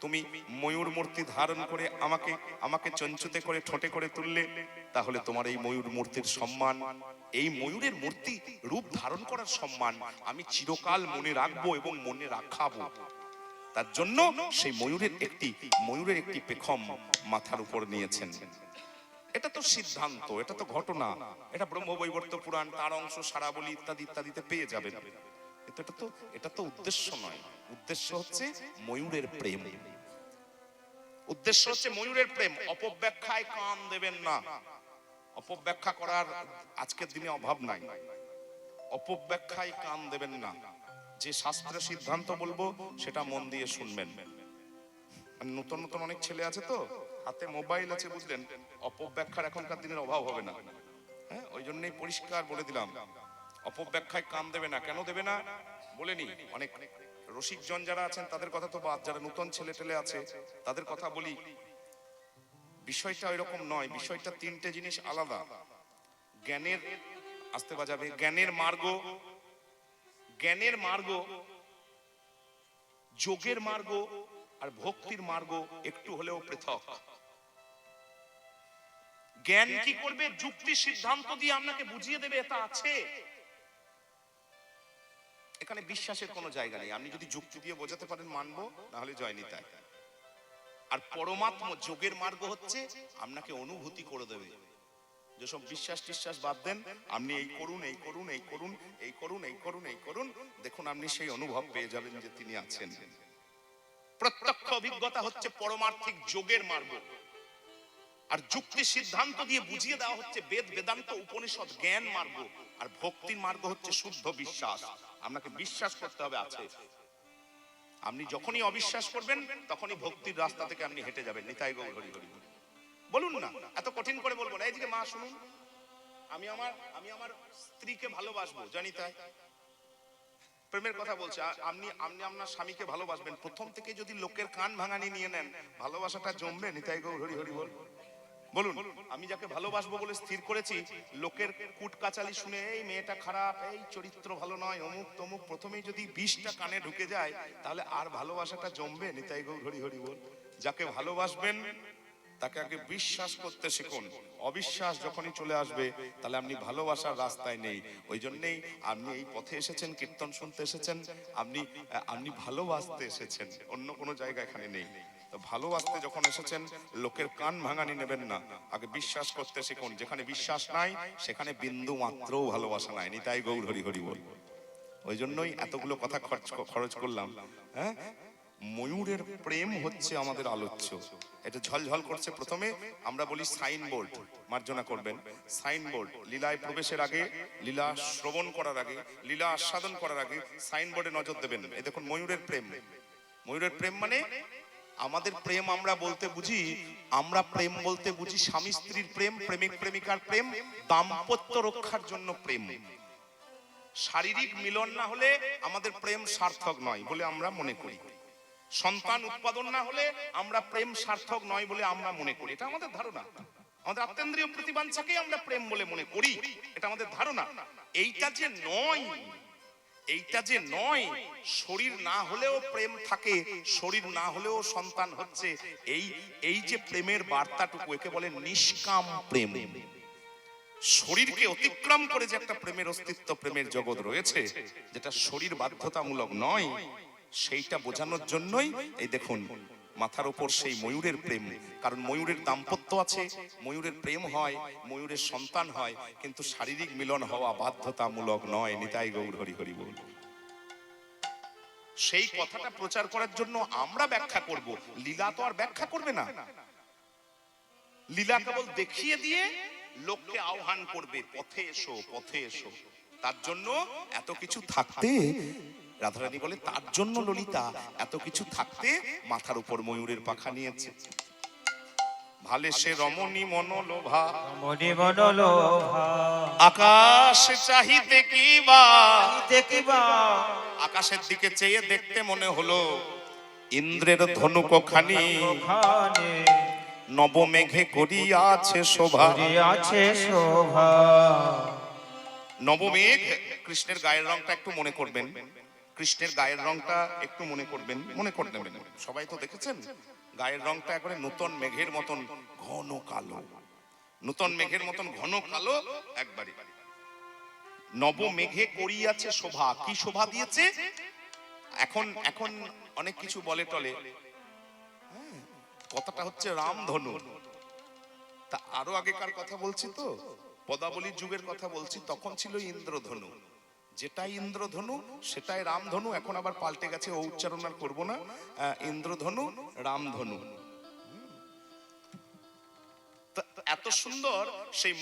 তুমি ময়ূর মূর্তি ধারণ করে আমাকে চঞ্চুতে করে ঠোঁটে করে তুললে, তাহলে তোমার এই ময়ূর মূর্তির সম্মান, এই ময়ূরের মূর্তি রূপ ধারণ করার সম্মান আমি চিরকাল মনে রাখবো এবং মনে রাখাবো। তার জন্য সেই ময়ূরের একটি পেখম মাথার উপর নিয়েছেন। এটা তো সিদ্ধান্ত, এটা তো ঘটনা, এটা ব্রহ্মবৈবর্ত পুরাণ, তার অংশ সারাবলী ইত্যাদিতে পেয়ে যাবেন। এটা তো উদ্দেশ্য নয়, উদ্দেশ্য হচ্ছে ময়ূরের প্রেম। অপব্যাখ্যায় কান দেবেন না, অপব্যাখ্যা করার আজকের দিনে অভাব নাই, অপব্যাখ্যায় কান দেবেন না। যে শাস্ত্রের সিদ্ধান্ত বলবো সেটা মন দিয়ে শুনবেন। নতুন অনেক ছেলে আছে তো, হাতে মোবাইল আছে, বুঝলেন, অপব্যাখ্যার এখনকার দিনের অভাব হবে না। হ্যাঁ, ওই জন্যই পরিষ্কার বলে দিলাম, অপব্যাখ্যায় কান দেবে না। কেন দেবে না বলেনি, অনেক রসিকজন যারা আছেন তাদের কথা তো বাদ, যারা নতুন ছেলে টেলে আছে তাদের কথা বলি। বিষয়টা এরকম নয়, বিষয়টা 3টে জিনিস আলাদা। জ্ঞানের, আসতে বাজাবে, জ্ঞানের মার্গ, যোগের মার্গ আর ভক্তির মার্গ একটু হলেও পৃথক। জ্ঞান কি করবে? যুক্তি সিদ্ধান্ত দিয়ে আপনাকে বুঝিয়ে দেবে এটা আছে। এখানে বিশ্বাসের কোনো জায়গা নেই, আপনি যদি যুক্তি দিয়ে বোঝাতে পারেন মানবো, না হলে জয় নিতাই। আর পরমাত্ম যোগের মার্গ হচ্ছে আপনাকে অনুভূতি করে দেবে। যেসব বিশ্বাস বাদ দেন, আপনি এই করুন, দেখুন আপনি সেই অনুভব পেয়ে যাবেন যে তিনি আছেন। প্রত্যক্ষ অভিজ্ঞতা হচ্ছে পরমার্থিক যোগের মার্গ, আর যুক্তি সিদ্ধান্ত দিয়ে বুঝিয়ে দেওয়া হচ্ছে বেদ বেদান্ত উপনিষদ জ্ঞান মার্গ। আর ভক্তির মার্গ হচ্ছে শুদ্ধ বিশ্বাস। আপনাকে বিশ্বাস করতে হবে আছে। আপনি যখনই অবিশ্বাস করবেন তখনই ভক্তির রাস্তা থেকে আপনি হেঁটে যাবেন। নিতাই গৌর হরি হরি বলুন না, এত কঠিন করে বলবো না। এইদিকে মা শুনুন, আমি আমার স্ত্রীকে ভালোবাসবো, জানি তাই প্রেমের কথা বলছে। আপনি আপনার স্বামীকে ভালোবাসবেন, প্রথম থেকে যদি লোকের কান ভাঙানি নিয়ে নেন, ভালোবাসাটা জমবে? নিতাই গৌর হরি হরি বলুন। আমি যাকে ভালোবাসবো বলে স্থির করেছি, লোকের কুটকাচালি শুনে এই মেয়েটা খারাপ, এই চরিত্র ভালো নয়, অমুক তমুক, প্রথমেই যদি 20টা কানে ঢুকে যায়, তাহলে আর ভালোবাসাটা জমবে? নিতাই গৌর হরি হরি বল। যাকে ভালোবাসবেন তাকে আগে বিশ্বাস করতে শিখুন। অবিশ্বাস যখনই চলে আসবে তাহলে আপনি ভালোবাসার রাস্তায় নেই। ওই জন্যেই আপনি এই পথে এসেছেন, কীর্তন শুনতে এসেছেন, আপনি ভালোবাসতে এসেছেন, অন্য কোনো জায়গা এখানে নেই। তো ভালোবাসতে যখন এসেছেন লোকের কান ভাঙানি নেবেন না, আগে বিশ্বাস করতে শিখুন। যেখানে বিশ্বাস নাই সেখানে বিন্দু মাত্রও ভালোবাসা নাই। নিতাই গৌর হরি হরি বল। ওই জন্যই এতগুলো কথা খরচ করলাম। হ্যাঁ, ময়ূরের প্রেম হচ্ছে আমাদের আলোচ্য। এটা ঝলঝল করছে। প্রথমে আমরা বলি সাইনবোর্ড, মার্জনা করবেন। সাইনবোর্ড লীলায় প্রবেশের আগে, লীলা শ্রবণ করার আগে, লীলা আস্বাদন করার আগে সাইনবোর্ডে নজর দেবেন। এই দেখুন ময়ূরের প্রেম। ময়ূরের প্রেম মানে আমাদের প্রেম আমরা বলতে বুঝি, আমরা প্রেম বলতে বুঝি স্বামী স্ত্রীর প্রেম, প্রেমিক প্রেমিকার প্রেম, দাম্পত্য রক্ষার জন্য প্রেম। শারীরিক মিলন না হলে আমাদের প্রেম সার্থক নয় বলে আমরা মনে করি। সন্তান উৎপাদন না হলে আমরা প্রেম সার্থক নয় বলে আমরা মনে করি। এটা আমাদের ধারণা। আমাদের আত্মেন্দ্রিয় প্রতিবাঞ্ছাকেই আমরা প্রেম বলে মনে করি, এটা আমাদের ধারণা। এইটা যে নয়, এইটা যে নয়, শরীর না হলেও প্রেম থাকে, শরীর না হলেও সন্তান হচ্ছে, এই যে প্রেমের বার্তাটুকু, একে বলে নিষ্কাম প্রেম। শরীরকে অতিক্রম করে যে একটা প্রেমের অস্তিত্ব, প্রেমের জগৎ রয়েছে, যেটা শরীর বাধ্যতামূলক নয়, সেইটা বোঝানোর জন্যই এই দেখুন মাথার উপর সেই ময়ূরের প্রেম। কারণ ময়ূরের দাম্পত্য আছে, ময়ূরের প্রেম হয়, ময়ূরের সন্তান হয়, কিন্তু শারীরিক মিলন হওয়া বাধ্যতামূলক নয়। নিতাই গৌর হরি হরি বল। সেই কথাটা প্রচার করার জন্য আমরা ব্যাখ্যা করব, লীলা তো আর ব্যাখ্যা করবে না। লীলা কেবল দেখিয়ে দিয়ে লোককে আহ্বান করবে, পথে এসো, পথে এসো। তার জন্য এত কিছু থাকতে, রাধারানী বলে তার জন্য ললিতা এত কিছু থাকতে মাথার উপর ময়ূরের পাখা নিয়েছে। ভালে সে রমণী মনোলোভা, মনি মনোলোভা, আকাশ চাহিতে কিবা, দেখিবা, আকাশের দিকে চেয়ে দেখতে মনে হলো ইন্দ্রের ধনুক খানি ওখানে নবমেঘে করিয়াছে শোভা। আছে শোভা। নবমেঘ, কৃষ্ণের গায়ের রংটা একটু মনে করবেন, কৃষ্ণের গায়ের রংটা একটু মনে করবেন, মনে করে নেবেন। সবাই তো দেখেছেন গায়ের রংটা একবারে নূতন মেঘের মতন ঘন কালো, নূতন মেঘের মতন ঘন কালো একবারে। নবমেঘে করিয়াছে শোভা, কি শোভা দিয়েছে? এখন অনেক কিছু বলে টলে, কথাটা হচ্ছে রামধনু। তা আরো আগেকার কথা বলছি তো, পদাবলীর যুগের কথা বলছি, তখন ছিল ইন্দ্রধনু। যেটাই ইন্দ্রধনু সেটাই রামধনু। এখন আবার পাল্টে গেছে, ও উচ্চারণ আর করবো না। ইন্দ্রধনু, রামধনু। এত সুন্দর সেই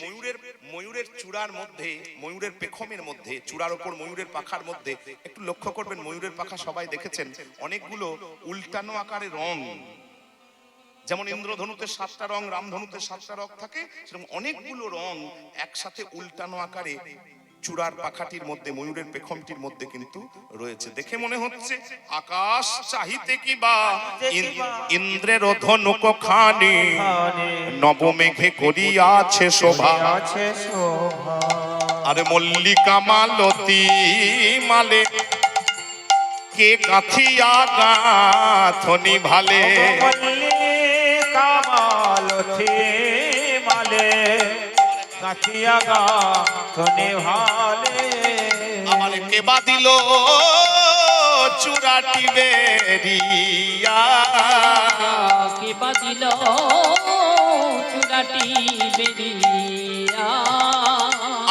ময়ূরের চূড়ার মধ্যে, ময়ূরের পেখমের মধ্যে, চূড়ার ওপর ময়ূরের পাখার মধ্যে একটু লক্ষ্য করবেন, ময়ূরের পাখা সবাই দেখেছেন, অনেকগুলো উল্টানো আকারে রং। যেমন ইন্দ্রধনুতে 7টা রং, রামধনুতে 7টা রং থাকে, সেরকম অনেকগুলো রং একসাথে উল্টানো আকারে চূড়ার পাখাটির মধ্যে, ময়ূরের পেখমটির মধ্যে কিন্তু রয়েছে। দেখে মনে হচ্ছে আকাশ চাহিতে কিবা, ইন্দ্রের ধনুক খানি নবমেঘে করিয়াছে শোভা। আরে মল্লিকা মালতী মালে কে কাথিয়া গাথনি ভালে। কামালথি মালে কাথিয়া গাথনি ভালে। আমার কে বাদিল চূড়াটি বেরিয়া, কে বাদিল চূড়াটি বেরিয়া।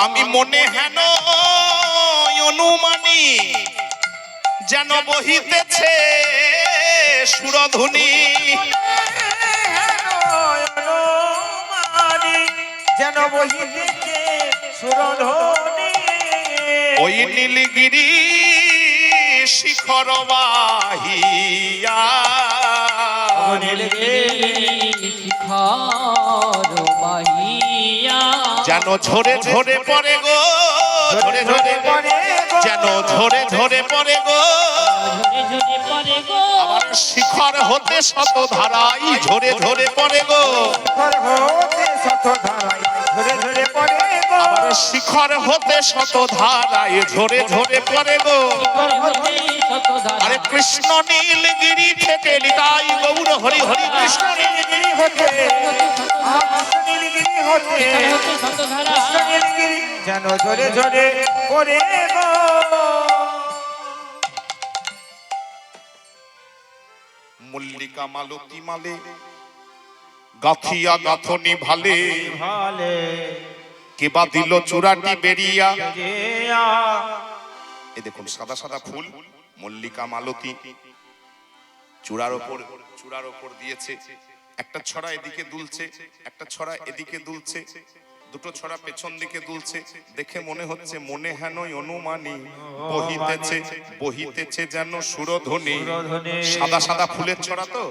আমি মনে হেন অনুমানী যেন বহিতেছে সুরধুনী। যেন বহিতেছে সুরধুনী। ওই নীলগিরি শিখর বাহিয়া, শিখর বাহিয়া। যেন ঝরে ঝরে পড়ে গো, ঝরে ঝরে পড়ে গো গো যেন ঝরে ঝরে পড়ে গো ঝরে ঝরে পড়ে গো আবার শিখর হতে শত ধারাই ঝরে ঝরে পড়ে গো শিখর হতে শত ধারায় ঝরে ঝরে পড়ে গো আবার শিখর হতে শত ধারায় ঝরে ঝরে পড়ে গো ঝরে হতে শত ধারা আরে কৃষ্ণ নীলগিরি থেকে নিতাই গৌর হরি হরি কৃষ্ণ নীলগিরি হতে নীলগিরি হতে ঝরে হতে শত ধারা নীলগিরি যেন ঝরে ঝরে পড়ে গো মল্লিকা মালতী মালে গাথিয়া গাথনি ভালে ভালে কেবা দিল চূড়াটি বেরিয়া জিয়া এই দেখুন সাদা সাদা ফুল মল্লিকা মালতী চূড়ার ওপর দিয়েছে একটা ছড়া এদিকে দুলছে একটা ছড়া এদিকে দুলছে দুটো ছড়া পেছন দিকে দুলছে দেখে মনে হচ্ছে মনে হেনই অনুমানী বহিতেছে যেন সুরধ্বনি সুরধ্বনি। সাদা সাদা ফুলের ছড়া তো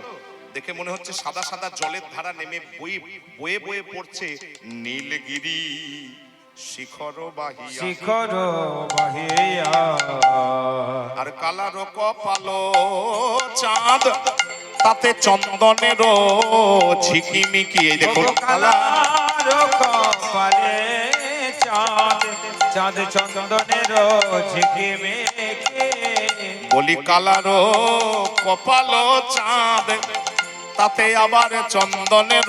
দেখে মনে হচ্ছে সাদা সাদা জলের ধারা নেমে বয়ে বয়ে পড়ছে নীলগিরি শিখর বাহিয়া শিখর বাহিয়া আর কালার কপাল চাঁদ তাতে চন্দনের ঝিকিমিকি এই দেখুন কালার কপালে চাঁদ চাঁদ চন্দনের ঝিকিমিকি বলি কালার কপাল চাঁদ তাতে আবার চন্দনের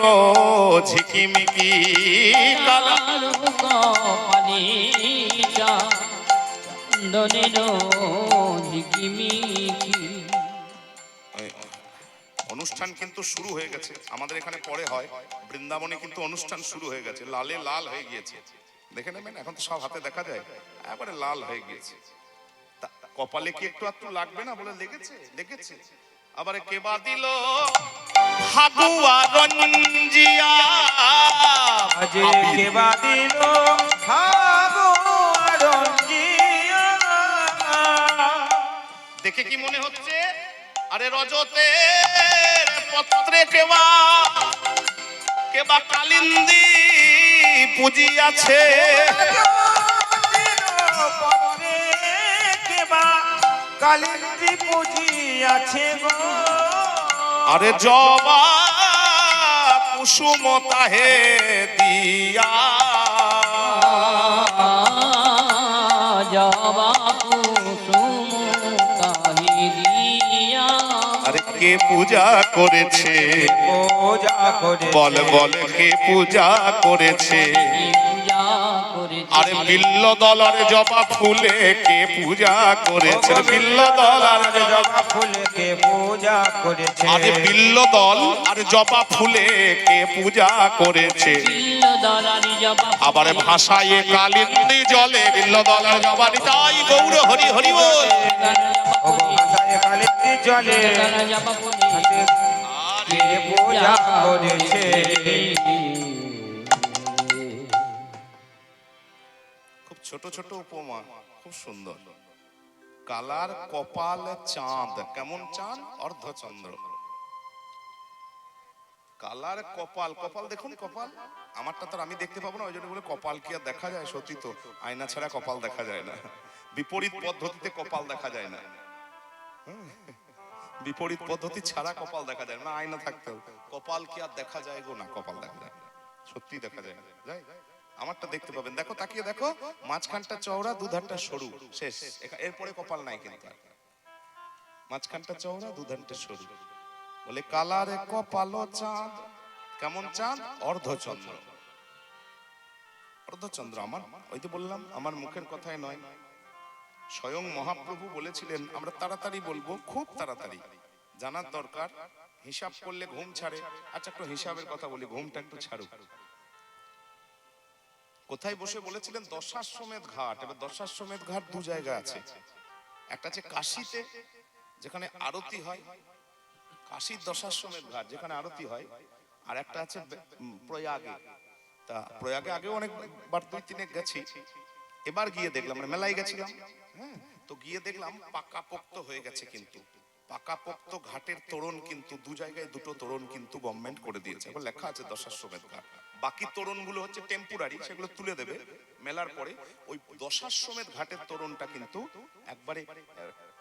ঝিকিমিকি কালা কালো কপালে চন্দনের ঝিকিমিকি অনুষ্ঠান কিন্তু শুরু হয়ে গেছে আমাদের এখানে পরে হয় বৃন্দাবনে কিন্তু অনুষ্ঠান শুরু হয়ে গেছে লালে লাল হয়ে গিয়েছে দেখে নেবেন এখন তো সব হাতে দেখা যায় একবারে লাল হয়ে গিয়েছে কপালে কি একটু একটু লাগবে না বলে লেগেছে আবার কেবা দিল ফাগুয়া রঞ্জিয়া আজে কেবা দিল ফাগুয়া রঞ্জিয়া দেখে কি মনে হচ্ছে আরে রজতে পত্রে কেবা কালিন্দি পুজিয়াছে পত্রে কেবা কালিন্দি পুজিয়াছে গো আরে জবা কুসুম তাহে দিয়া জবা কুসুম কাহিরিয়া আরে কে পূজা করেছে পূজা করে বল কে পূজা করেছে পূজা করেছে আরে বিল্ল দলার জবা ফুলে কে পূজা করেছে বিল্ল দলার জবা ফুলকে পূজা করেছে আরে বিল্ল দল আর জবা ফুলে কে পূজা করেছে বিল্ল দলারি জবা আবার ভাষায় কালিন্দি জলে বিল্ল দলার জবা নিতাই গৌর হরি হরি বল ও ভাষায় কালিন্দি জলে জবা ফুলে কে পূজা করেছে খুব ছোট ছোট উপমা খুব সুন্দর কালার কপাল চাঁদ কেমন চাঁদ অর্ধচন্দ্র কালার কপাল কপাল দেখুন কপাল আমারটা তো আমি দেখতে পাবো না ওই জন্য বলে কপাল কি আর দেখা যায় সত্যি তো আয়না ছাড়া কপাল দেখা যায় না বিপরীত পদ্ধতিতে কপাল দেখা যায় না বিপরীত পদ্ধতি ছাড়া কপাল দেখা যায় না আয়না থাকতেও কপাল কি আর দেখা যায় গো না কপাল দেখা যায় সত্যি দেখা যায় না যাই আমারটা দেখতে পাবেন দেখো তাকিয়ে দেখো মাঝখানটা চওড়া দুধারটা সরু শেষ এরপরে কপাল নাই কিন্তু মাঝখানটা চওড়া দুধারটা সরু বলে কালারে কপাল চাঁদ কেমন চাঁদ অর্ধচন্দ্র অর্ধচন্দ্র আমার ওই তো বললাম আমার মুখের কথাই নয় স্বয়ং মহাপ্রভু বলেছিলেন আমরা তাড়াতাড়ি বলবো খুব তাড়াতাড়ি জানার দরকার হিসাব করলে ঘুম ছাড়ে আচ্ছা একটু হিসাবের কথা বলি ঘুমটা একটু ছাড়ুক কোথায় বসে বলেছিলেন দশাশ্বমেধ ঘাট এবার দশাশ্বমেধ ঘাট দু জায়গা আছে একটা আছে কাশীতে যেখানে আরতি হয় কাশীর দশাশ্বমেধ ঘাট যেখানে আরতি হয় আর একটা আছে প্রয়াগে তা প্রয়াগে আগেও অনেকবার দুই তিনে গেছি এবার গিয়ে দেখলাম মানে মেলায় গেছিলাম হ্যাঁ তো গিয়ে দেখলাম পাকাপোক্ত হয়ে গেছে কিন্তু পাকাপোক্ত ঘাটের তোরণ কিন্তু দু জায়গায় দুটো তোরণ কিন্তু গভর্নমেন্ট করে দিয়েছে লেখা আছে দশাশ্বমেধ ঘাট বাকি তোরণগুলো হচ্ছে টেম্পোরারি সেগুলো তুলে দেবে মেলার পরে ওই দশাশ্বমেধ ঘাটের তোরণটা কিন্তু একবারে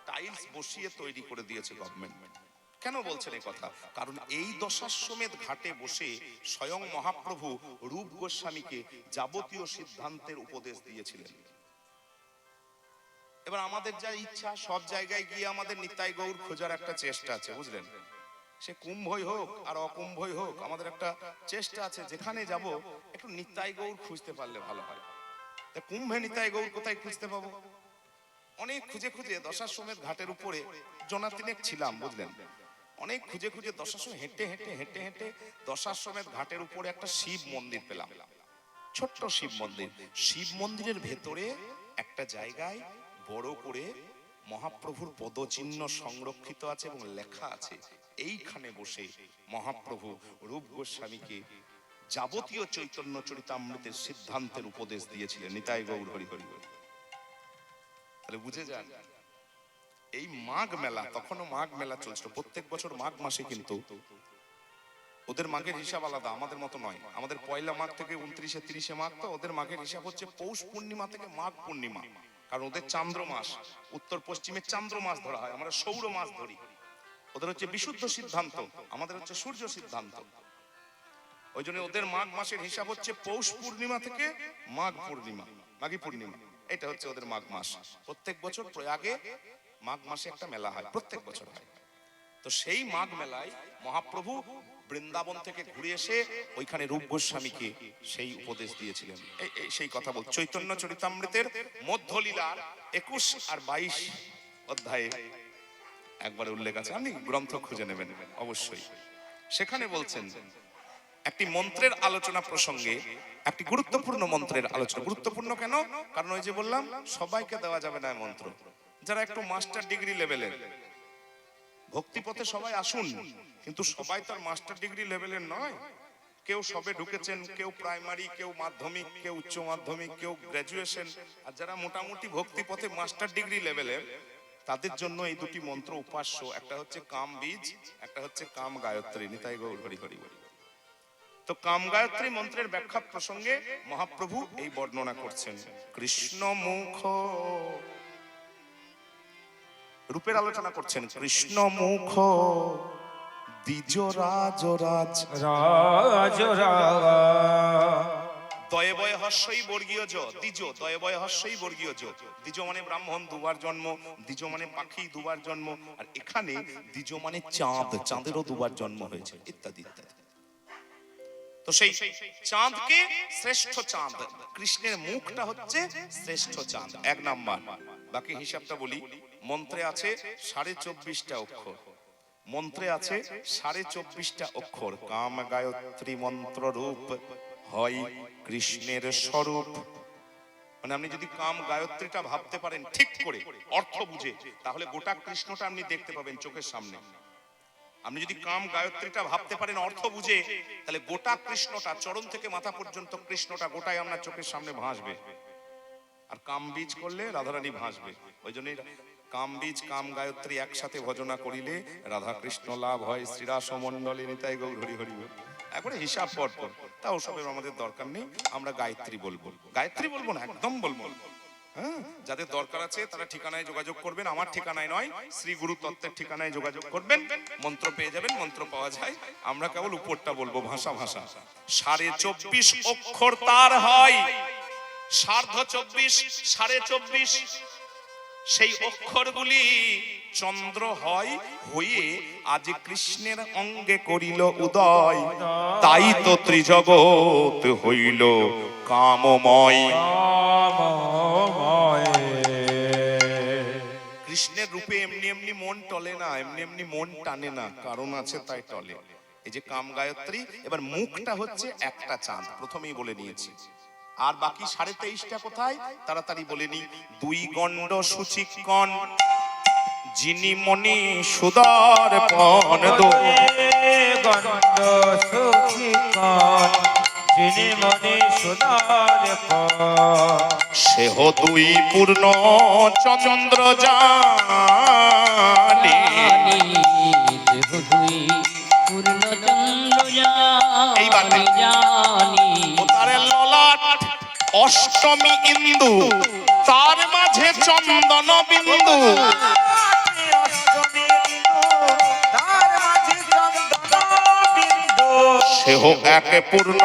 টাইলস বসিয়ে তৈরি করে দিয়েছে গভর্নমেন্ট। কেন বলছেন এই কথা? কারণ এই দশাশ্বমেধ ঘাটে বসে স্বয়ং মহাপ্রভু রূপ গোস্বামীকে যাবতীয় সিদ্ধান্তের উপদেশ দিয়েছিলেন। এবার আমাদের যা ইচ্ছা, সব জায়গায় গিয়ে আমাদের নিতাই গৌর খোঁজার একটা চেষ্টা আছে, বুঝলেন? সে কুম্ভই হোক আর অকুম্ভই হোক, আমাদের একটা চেষ্টা আছে যেখানে যাব একটু নিতাই গৌর খুঁজতে পারলে ভালো হয়। তা কুম্ভে নিতাই গৌর কোথায় খুঁজতে পাবো? অনেক খুঁজে খুঁজে দশাশ্বমেধ ঘাটের উপরে জনাতিনেক ছিলাম, বুঝলেন? অনেক খুঁজে খুঁজে দশাশ্বমেধ হেঁটে হেঁটে হেঁটে হেঁটে দশাশ্বমেধ ঘাটের উপরে একটা শিব মন্দির পেলাম, ছোট্ট শিব মন্দির। শিব মন্দিরের ভেতরে একটা জায়গায় বড় করে মহাপ্রভুর পদচিহ্ন সংরক্ষিত আছে এবং লেখা আছে, এইখানে বসে মহাপ্রভু রূপ গোস্বামীকে যাবতীয় চৈতন্য চরিতামৃতের সিদ্ধান্তের উপদেশ দিয়েছিলেন। নিতাই গৌর হরি হরি হরি। তাহলে বুঝে যান, এই মাঘ মেলা, তখনও মাঘ মেলা চলছিল প্রত্যেক বছর মাঘ মাসে, কিন্তু ওদের মাঘের হিসাব আলাদা, আমাদের মতো নয়। আমাদের পয়লা মাঘ থেকে 29-এ 30-এ মাঘ, তো ওদের মাঘের হিসাব হচ্ছে পৌষ পূর্ণিমা থেকে মাঘ পূর্ণিমা। কারণ ওদের চান্দ্র মাস, উত্তর পশ্চিমে চান্দ্র মাস ধরা হয়, আমরা সৌর মাস ধরি। ওদের হচ্ছে বিশুদ্ধ সিদ্ধান্ত, আমাদের হচ্ছে সূর্য সিদ্ধান্ত। ওই জন্য ওদের মাঘ মাসের হিসাব হচ্ছে পৌষ পূর্ণিমা থেকে মাঘ পূর্ণিমা, মাঘী পূর্ণিমা, এটা হচ্ছে ওদের মাঘ মাস। প্রত্যেক বছর প্রয়াগে মাঘ মাসে একটা মেলা হয়, প্রত্যেক বছর হয়। তো সেই মাঘ মেলায় মহাপ্রভু বৃন্দাবন থেকে ঘুরে এসে ওইখানে রূপ গোস্বামীকে সেই উপদেশ দিয়েছিলেন। সেই কথা বল, চৈতন্য চরিতামৃতের মধ্যলীলার 21 আর 22 অধ্যায়ে একবার উল্লেখ আছে, আপনি গ্রন্থ খুঁজে নেবেন অবশ্যই। সেখানে বলছেন একটি মন্ত্রের আলোচনা প্রসঙ্গে, একটি গুরুত্বপূর্ণ মন্ত্রের আলোচনা। গুরুত্বপূর্ণ কেন? কারণ ওই যে বললাম, সবাইকে দেওয়া যাবে না মন্ত্র। যারা একটু মাস্টার ডিগ্রি লেভেলের, ভক্তিপথে সবাই আসুন, কিন্তু সবাই তো আর মাস্টার ডিগ্রি লেভেলের নয়। কেউ সবে ঢুকেছেন, কেউ প্রাইমারি, কেউ মাধ্যমিক, কেউ উচ্চ মাধ্যমিক, কেউ গ্র্যাজুয়েশন। আর যারা মোটামুটি ভক্তিপথে মাস্টার ডিগ্রি লেভেলের, তাদের জন্য এই দুটি মন্ত্র উপাস্য। একটা হচ্ছে কাম বীজ, একটা হচ্ছে কাম গায়ত্রী। নিতাই গৌর হরি হরি হরি। তো কাম গায়ত্রী মন্ত্রের ব্যাখ্যা প্রসঙ্গে মহাপ্রভু এই বর্ণনা করছেন। কৃষ্ণ মুখ রূপের আলোচনা করছেন। কৃষ্ণ মুখ দ্বিজ রাজ রাজ রাজ দয়ে বয়ে হস্যই বর্গীয় জ, দ্বিজ দয়ে বয়ে হস্যই বর্গীয় জ। দ্বিজ মানে ব্রাহ্মণ, দুবার জন্ম। দ্বিজ মানে পাখি, দুবার জন্ম। আর এখানে দ্বিজ মানে চাঁদ, চাঁদেরও দুবার জন্ম হয়েছে, ইত্যাদি ইত্যাদি। তো সেই চাঁদকে শ্রেষ্ঠ চাঁদ, কৃষ্ণের মুখটা হচ্ছে শ্রেষ্ঠ চাঁদ, 1 নাম্বার। বাকি হিসাবটা বলি। মন্ত্রে আছে 24.5টা অক্ষর, মন্ত্রে আছে 24.5টা অক্ষর। কাম গায়ত্রী মন্ত্র রূপ হয় কৃষ্ণের স্বরূপ। মানে আপনি যদি কাম গায়ত্রীটা ভাবতে পারেন ঠিক করে, অর্থ বুঝে, তাহলে গোটা কৃষ্ণটা আপনি দেখতে পাবেন চোখের সামনে। আপনি যদি কাম গায়ত্রীটা ভাবতে পারেন অর্থ বুঝে, তাহলে গোটা কৃষ্ণটা, চরণ থেকে মাথা পর্যন্ত কৃষ্ণটা গোটাই আপনার চোখের সামনে ভাসবে। আর কাম বীজ করলে রাধারানী ভাসবে। ওই জন্যই কাম বীজ কাম গায়ত্রী একসাথে ভজনা করিলে রাধা কৃষ্ণ লাভ হয় শ্রীরাস মণ্ডলী। নিতাই গৌর হরি হরি। একবারে হিসাব পর পর। তা ওসবের আমাদের দরকার নেই, আমরা গায়ত্রী বলবো। গায়ত্রী বলবো না, একদম বলবো। হ্যাঁ, যাদের দরকার আছে তারা ঠিকানায় যোগাযোগ করবেন, আমার ঠিকানায় নয়, শ্রী গুরু তত্ত্বের ঠিকানায় যোগাযোগ করবেন, মন্ত্র পেয়ে যাবেন। মন্ত্র পাওয়া যায়, আমরা কেবল উপরটা বলবো, ভাষা ভাষা। 24.5 অক্ষর তার হয়, 24.5, 24.5 সেই অক্ষরগুলি চন্দ্র হয়, হয়ে আজ কৃষ্ণের অঙ্গে করিল উদয়। তাই তো ত্রিজগৎ হইল কামময়। কৃষ্ণের রূপে এমনি এমনি মন টলে না, এমনি এমনি মন টানে না, কারণ আছে তাই টলে। এই যে কাম গায়ত্রী। এবার মুখটা হচ্ছে একটা চাঁদ, প্রথমেই বলে নিয়েছি। আর বাকি 23.5টা কোথায়, তাড়াতাড়ি বলে নি। 2 গণ্ড সুচিকণ যিনি মনি সুদর্পণ, 2 গণ্ড সুচিকণ যিনি মনি সুদর্পণ, সেহ 2 পূর্ণ চন্দ্র জানি। এইবার জানি। ও তারে ললাট অষ্টমী ইন্দু, তার মাঝে চন্দন বিন্দু। সেহ এক পূর্ণ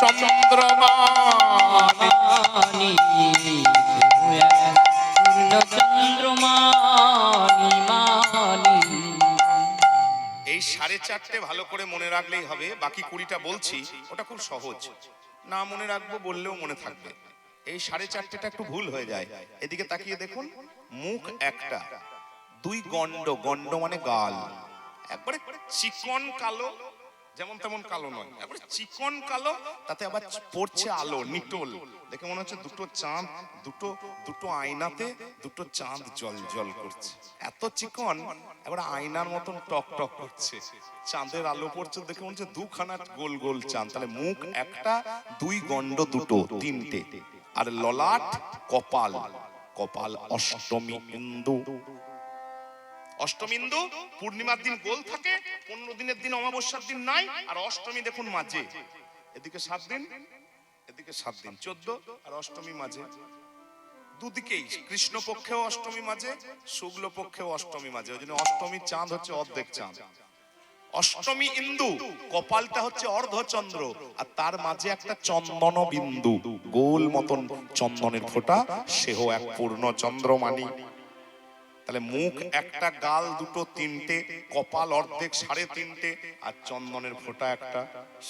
চন্দ্রমা। মানি পূর্ণ চন্দ্রমানি মানি। এই 4.5 ভালো করে মনে রাখলেই হবে, বাকি 20টা বলছি ওটা খুব সহজ, না মনে রাখবো বললেও মনে থাকবে। এই 4.5টা একটু ভুল হয়ে যায়। এদিকে তাকিয়ে দেখুন, মুখ একটা, 2 গন্ড, গন্ড মানে গাল, একবারে চিকন কালো, যেমন তেমন কালো নয়, একবারে চিকন কালো, তাতে আবার পড়ছে আলো, নিটোল, দেখে মনে হচ্ছে দুটো চাঁদ, দুটো আয়নাতে দুটো চাঁদ জল জল করছে, এত চিকন, একবারে আয়নার মতন টক টক করছে, চাঁদের আলো পড়ছে, দেখে মনে হচ্ছে 2খানা গোল গোল চাঁদ। তাহলে মুখ একটা, 2 গন্ড দুটো, 3টে, আর ললাট, কপাল, কপাল অষ্টমী ইন্দু। অষ্টমিন্দু পূর্ণিমার দিন গোল থাকে, 15 দিনের দিন অমাবস্যার দিন নাই, আর অষ্টমী দেখুন মাঝে, এদিকে 7 দিন, এদিকে 7 দিন, 14, আর অষ্টমী মাঝে, দুদিকেই কৃষ্ণ পক্ষেও অষ্টমী মাঝে, শুক্ল পক্ষেও অষ্টমী মাঝে, ওই জন্য অষ্টমীর চাঁদ হচ্ছে অর্ধেক চাঁদ। অষ্টমী ইন্দু, কপালটা হচ্ছে অর্ধচন্দ্র, আর তার মাঝে একটা চন্দন বিন্দু, গোল মতন চন্দনের ফোঁটা, সেহ এক পূর্ণ চন্দ্রমানি। তাহলে মুখ একটা, গাল দুটো, 3টে, কপাল অর্ধেক 3.5টে, আর চন্দনের ফোঁটা একটা,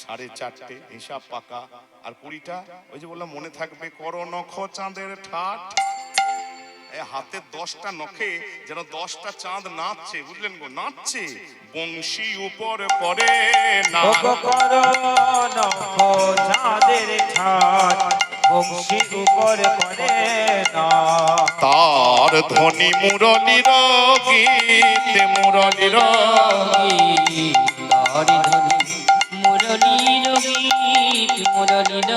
4.5টে, হিসাব পাকা। আর 20টা ওই যে বললাম মনে থাকবে, কর নখ চাঁদের ঠাট, হাতে 10টা নখে যেন 10টা চাঁদ নাচছে, বুঝলেন গো, নাচছে, বংশী উপর করে না, চাঁদের ঠাট বংশী উপর করে না, তার ধ্বনি মুরলীর গীত, মুরলীর তারি ধ্বনি মুরলীর গীত, মুরলীর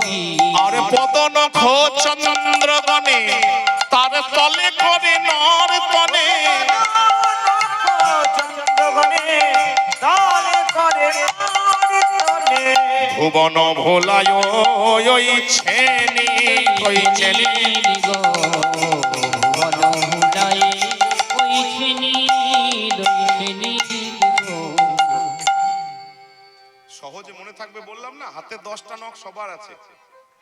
গীত। আর পদনখ চন্দ্রগণে, তার তলে করে নর তনে, চন্দ্রগণে তালে করে ভুবন ভোলায় ওই ছেনি, ওই ছেনি। গো বনহুলাই ওই ছিনি, ওই ছিনি গো। সহজে মনে থাকবে বললাম না, হাতে 10টা নখ সবার আছে,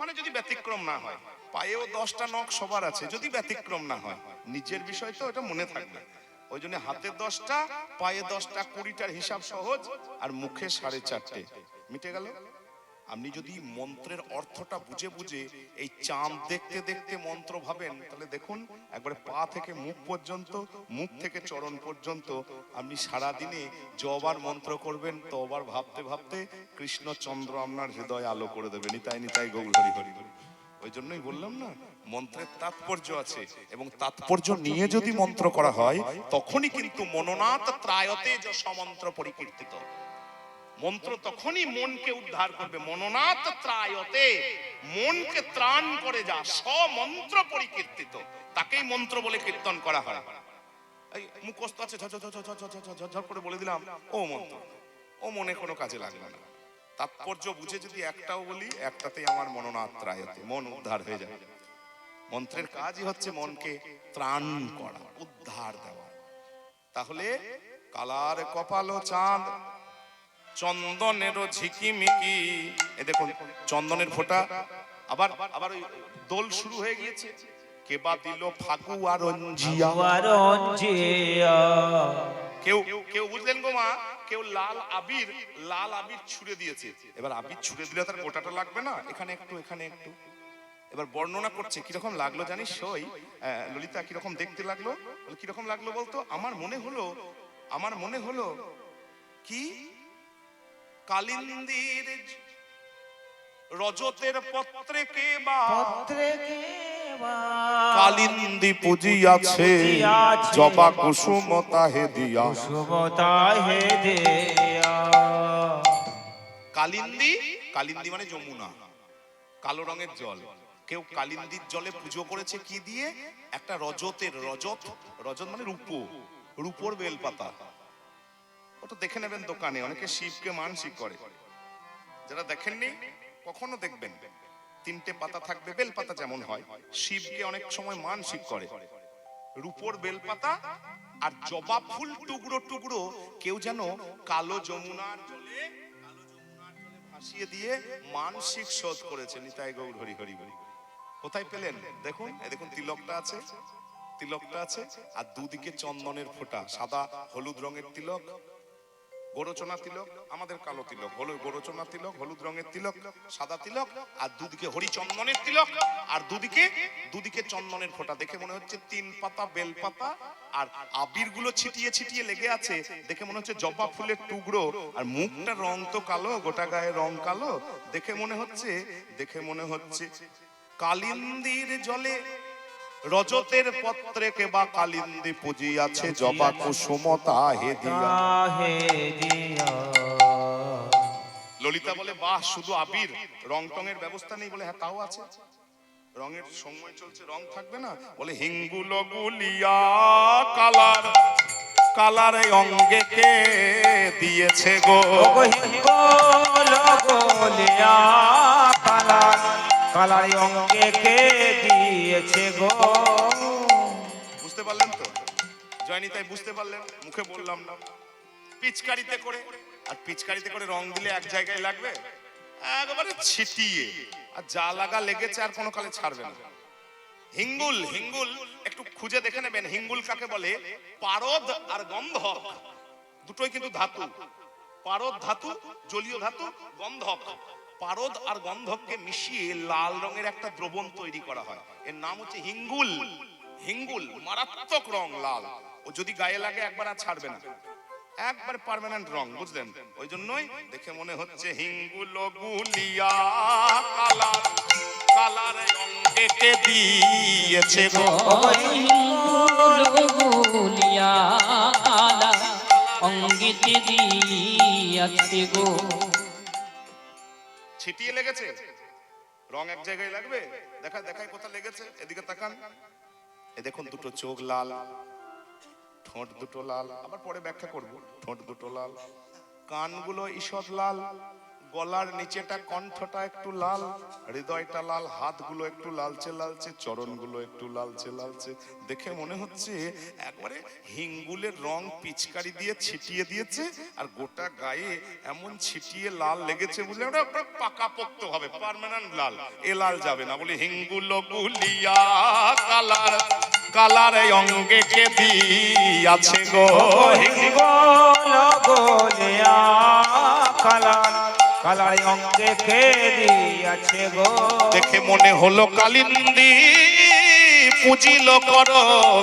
মানে যদি ব্যতিক্রম না হয়, পায়েও 10টা নখ সবার আছে, যদি ব্যতিক্রম না হয়, নিজের বিষয় তো এটা মনে থাকবে। ওই জন্য হাতে 10টা, পায়ে 10টা, 20টার হিসাব সহজ, আর মুখে 4.5টে, মিটে গেল। আপনি যদি মন্ত্রের অর্থটা বুঝে বুঝে এই চাঁদ দেখতে দেখতে মন্ত্র ভাবেন, তাহলে দেখুন একবারে পা থেকে মুখ পর্যন্ত, মুখ থেকে চরণ পর্যন্ত আপনি সারা দিনে যবার মন্ত্র করবেন, তবার ভাবতে ভাবতে কৃষ্ণচন্দ্র আপনার হৃদয় আলো করে দেবে। নিতাই নিতাই গৌর হরি হরি হরি। ওই জন্যই বললাম না, মন্ত্রের তাৎপর্য আছে, এবং তাৎপর্য নিয়ে যদি মন্ত্র করা হয়, তখনই কিন্তু মনোনাথ ত্রায়তে যশ মন্ত্র পরিকীর্তিত। মন্ত্র তখনই মনকে উদ্ধার করবে, মনোনাথ ত্রায়তে, মনকে ত্রাণ করে যা মন্ত্র পরিকীর্তিত, তাকেই মন্ত্র বলে কীর্তন করা হয়। এই মুখস্থ আছে, ঝরঝর করে বলে দিলাম, ও মন্ত্র, ও মনে কোনো কাজে লাগবে না। তাৎপর্য বুঝে যদি একটাও বলি, একটাতেই আমার মনোনাথ ত্রায়তে, মন উদ্ধার হয়ে যায়। মন্ত্রের কাজই হচ্ছে মনকে ত্রাণ করা, উদ্ধার দেওয়া। তাহলে কালার কপাল চাঁদ, চন্দনেরও ঝিকিমিকি, এ দেখুন চন্দনের ফোঁটা, আবার আবার ওই দোল শুরু হয়ে গিয়েছে, কেবা দিল ফাগুয়া রঞ্জিয়া, কেউ কেউ বুঝলেন গো মা, কেউ লাল আবির ছুড়ে দিয়েছে, এবার আবির ছুড়ে দিলে তার গোটাটা লাগবে না, এখানে একটু এখানে একটু, এবার বর্ণনা করছে কিরকম লাগলো জানিস সই, ললিতা কিরকম দেখতে লাগলো, কিরকম লাগলো বলতো, আমার মনে হলো কি, কালিন্দির রজতের পত্রে কে বা, কালিন্দি পুজিয়াছে, জবা কুসুম তাহে দিয়া, কালিন্দি, কালিন্দি মানে যমুনা, কালো রঙের জল, কেউ কালিন্দির জলে পুজো করেছে কি দিয়ে, একটা রজতের, রজত মানে রূপোর বেলপাতা, ওটা দেখে নেবেন দোকানে, অনেকে শিবকে মানসিক করে, যারা দেখেননি কখনো দেখবেন, তিনটে পাতা থাকবে, বেলপাতা যেমন হয়। শিবকে অনেক সময় মানসিক করে, রূপোর বেলপাতা আর জবা ফুল টুকরো টুকরো কেউ যেন কালো যমুনার জলে ভাসিয়ে দিয়ে মানসিক শোধ করেছে। নিতাই গৌর হরি হরি বলি। কোথায় পেলেন? দেখুন, এই দেখুন তিলকটা আছে, তিলকটা আছে, আর দুদিকে চন্দনের ফোঁটা, সাদা হলুদ রঙের তিলক, গোরচনা তিলক, আমাদের কালো তিলক হলো গোরচনা তিলক, হলুদ রঙের তিলক, সাদা তিলক, আর দুদিকে হরিচন্দনের তিলক, আর দুদিকে চন্দনের ফোঁটা। দেখে মনে হচ্ছে 3 পাতা বেলপাতা, আর আবির গুলো ছিটিয়ে ছিটিয়ে লেগে আছে, দেখে মনে হচ্ছে জবা ফুলের টুকরো, আর মুখটা রং তো কালো, গোটা গায়ে রং কালো। দেখে মনে হচ্ছে কালিন্দির জলে রজতের পত্রে কেবা কালিন্দি পুজিয়াছে, জবা কুসুমতা হে দিয়া। ললিতা বলে, বাহ, শুধু আবির, রং টঙের ব্যবস্থা নেই? বলে, হ্যাঁ তাও আছে, রঙের সময় চলছে, রং থাকবে না? বলে, হিঙ্গুল গুলিয়া কালার, কালার অঙ্গে কে দিয়েছে গো, হিঙ্গুল গুলিয়া কালার, কালার অঙ্গে কে দিয়েছে গো। বুঝতে পারলেন তো? জয়নি তাই বুঝতে পারলেন? মুখে বললাম না। পিচকারিতে করে, আর পিচকারিতে করে রং দিলে এক জায়গায় লাগবে, একেবারে ছিটিয়ে, আর যা লাগা লেগেছে আর কোনো কালে ছাড়বে না। হিঙ্গুল, হিঙ্গুল একটু খুঁজে দেখে নেবেন, হিঙ্গুল কাকে বলে? পারদ আর গন্ধক দুটোই কিন্তু ধাতু। পারদ ধাতু, জলীয় ধাতু, গন্ধক। পারদ আর গন্ধককে মিশিয়ে লাল রঙের একটা দ্রবণ তৈরি করা হয়, এর নাম হচ্ছে হিঙ্গুল। হিঙ্গুল মারাত্মক রং, লাল, ও যদি গায়ে লাগে একবার আর ছাড়বে না, একবার পার্মানেন্ট রং, বুঝলেন? ওই জন্যই দেখে মনে হচ্ছে হিঙ্গুল গুলিয়া কালার, কালার অঙ্গে কে দিয়েছে গো, হিঙ্গুল গুলিয়া কালার অঙ্গে কে দিয়েছে গো। ছিটিয়ে লেগেছে, রং এক জায়গায় লাগবে, দেখায় কোথা লেগেছে, এদিকে তাকান, এ দেখুন দুটো চোখ লাল, ঠোঁট দুটো লাল, আবার পরে ব্যাখ্যা করব, ঠোঁট দুটো লাল, কানগুলো ঈষৎ লাল, গলার নিচেটা কণ্ঠটা একটু লাল, হৃদয়টা লাল, হাতগুলো একটু লালচে লালচে, চরণগুলো একটু লালচে লালচে। দেখে মনে হচ্ছে একবারে হিঙ্গুলের রং পিচকারি দিয়ে ছিটিয়ে দিয়েছে, আর গোটা গায়ে এমন ছিটিয়ে লাল লেগেছে, বুঝলে? ওটা পাকাপোক্ত হবে, পার্মানেন্ট লাল, এ লাল যাবে না। বলে, হিঙ্গুল গুলিয়া কালার, কালার অঙ্গে কে দিয়াছে গো, হিঙ্গুল গুলিয়া কালার, কালার অঙ্গে কে দিয়েছে গো। দেখে মনে হলো কালিন্দি পুজিল কর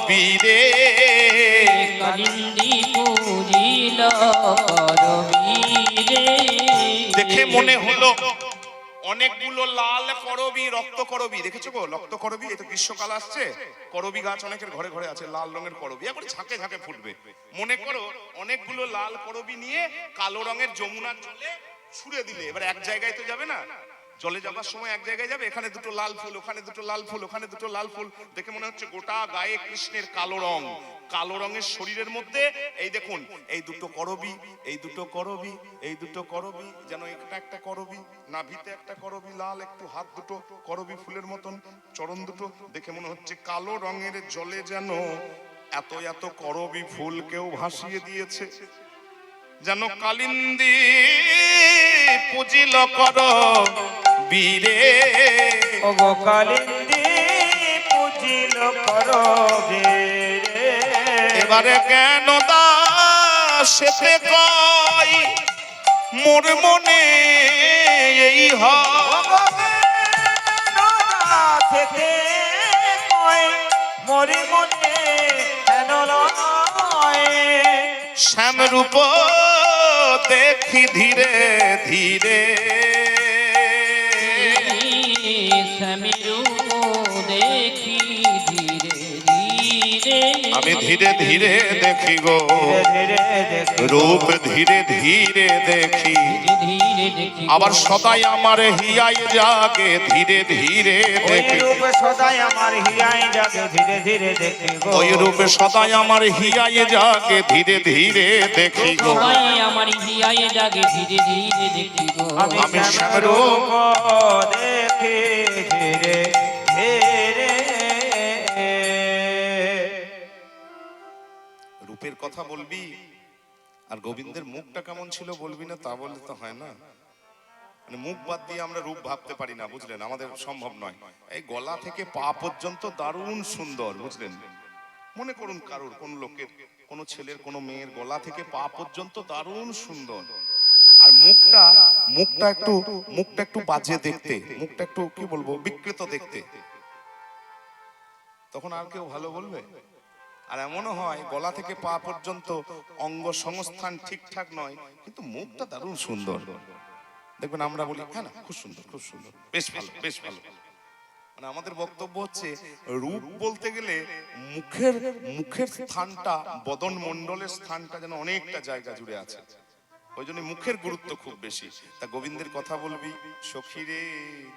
বীরে, কালিন্দি পুজিল করবীরে। দেখে মনে হলো অনেকগুলো লাল করবি, রক্ত করবি, দেখেছো গো রক্ত করবি? এই তো গ্রীষ্মকাল আসছে, করবি গাছ অনেকের ঘরে ঘরে আছে, লাল রঙের করবি, একবার ঝাঁকে ঝাঁকে ফুটবে। মনে করো অনেকগুলো লাল করবি নিয়ে কালো রঙের যমুনার জলে ছুড়ে দিলে, এবার এক জায়গায় তো যাবে না, জলে যাবার সময় এক জায়গায় যাবে, এখানে দুটো লাল ফুল, ওখানে দুটো লাল ফুল, ওখানে দুটো লাল ফুল। দেখে মনে হচ্ছে গোটা গায়ে কৃষ্ণের কালো রং, কালো রঙের শরীরের মধ্যে এই দেখুন এই দুটো করবি, এই দুটো করবি, এই দুটো করবি, যেন একটা একটা করবি, নাভিতে একটা করবি লাল, একটু হাত দুটো করবি ফুলের মতন, চরণ দুটো। দেখে মনে হচ্ছে কালো রঙের জলে যেন এত এত করবি ফুল কেউ ভাসিয়ে দিয়েছে, যেন কালিন্দি পুজিল কর বীরে, ও গো কালিন্দি পুজিল করবে। এবারে কেন দাসেতে কয় মোর মনে এই থেকে মরে মনে কেন লয়, শ্যাম রূপ দেখি ধীরে ধীরে, শ্যামেরু দেখি ধীরে ধীরে, আমি ধীরে ধীরে দেখি গো ধীরে দেখি রূপ ধীরে ধীরে দেখি, ধীরে দেখি। আবার সদাই আমার হিয়াই জাগে ধীরে ধীরে ওই দেখি, রূপে সদাই আমার হিয়াই জাগে ধীরে ধীরে দেখি গো, ওই রূপে সদাই আমার হিয়াই জাগে ধীরে ধীরে দেখি গো, সবাই আমার হিয়ায় জাগে ধীরে ধীরে দেখি গো। আমি আমি শ্যাম রূপ দেখি কথা বলবি, আর গোবিন্দের মুখটা কেমন ছিল বলবি না, তা বললে তো হয় না। মানে মুখ বাদ দিয়ে আমরা রূপ ভাবতে পারি না, বুঝলেন, আমাদের সম্ভব নয়। এই গলা থেকে পা পর্যন্ত দারুণ সুন্দর, বুঝলেন। মনে করুন কারোর, কোন লোকের, কোন ছেলের, কোন মেয়ের গলা থেকে পা পর্যন্ত দারুণ সুন্দর, আর মুখটা একটু বাজে দেখতে, মুখটা একটু কি বলবো, বিকৃত দেখতে, তখন আর কেউ ভালো বলবে? আর এমনও হয় গলা থেকে পা পর্যন্ত অঙ্গ সংস্থান ঠিকঠাক নয়, কিন্তু মুখটা দারুণ সুন্দর, দেখবেন আমরা বলি হ্যাঁ না, খুব সুন্দর, খুব সুন্দর, বেশ ভালো, বেশ ভালো। মানে আমাদের বক্তব্য হচ্ছে, রূপ বলতে গেলে মুখের স্থানটা, বদন মণ্ডলের স্থানটা যেন অনেকটা জায়গা জুড়ে আছে, ওই জন্য মুখের গুরুত্ব খুব বেশি। তা গোবিন্দের কথা বলবি, সখীরে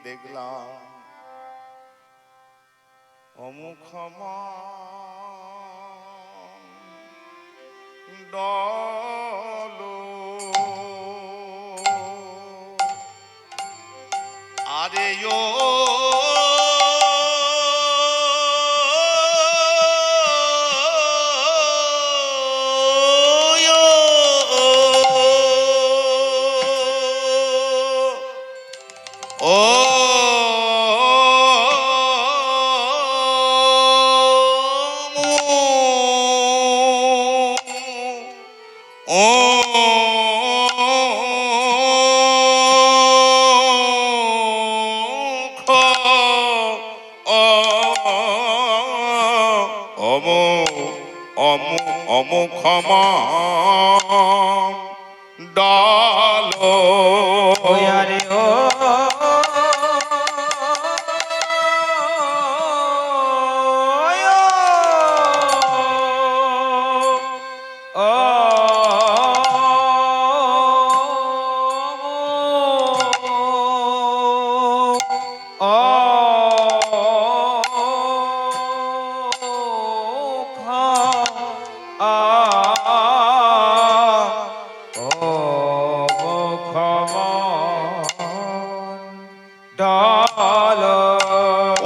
দেখলাম অমুখমা ডলো, আরে ও অমুখমা ডালো, আরে ও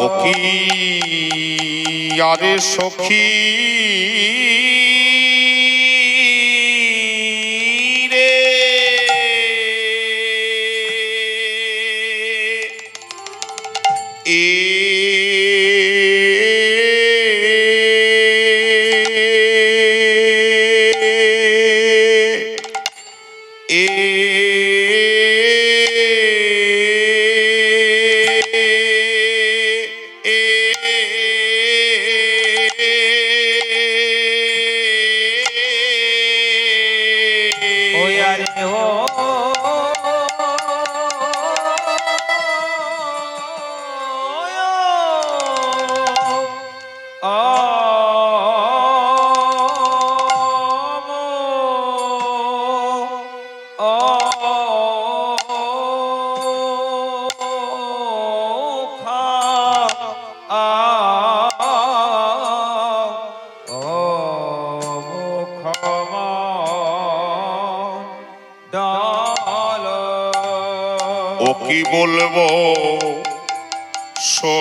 ও কি আরে সখী রে, ও কি বলবো সখী,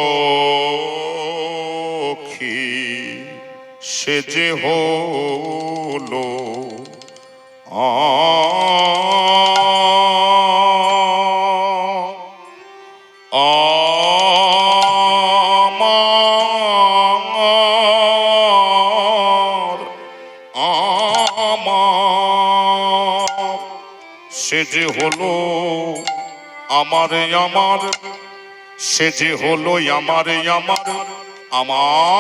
সে যে হলো সে যে হলো আমার, সে যে হলো আমার,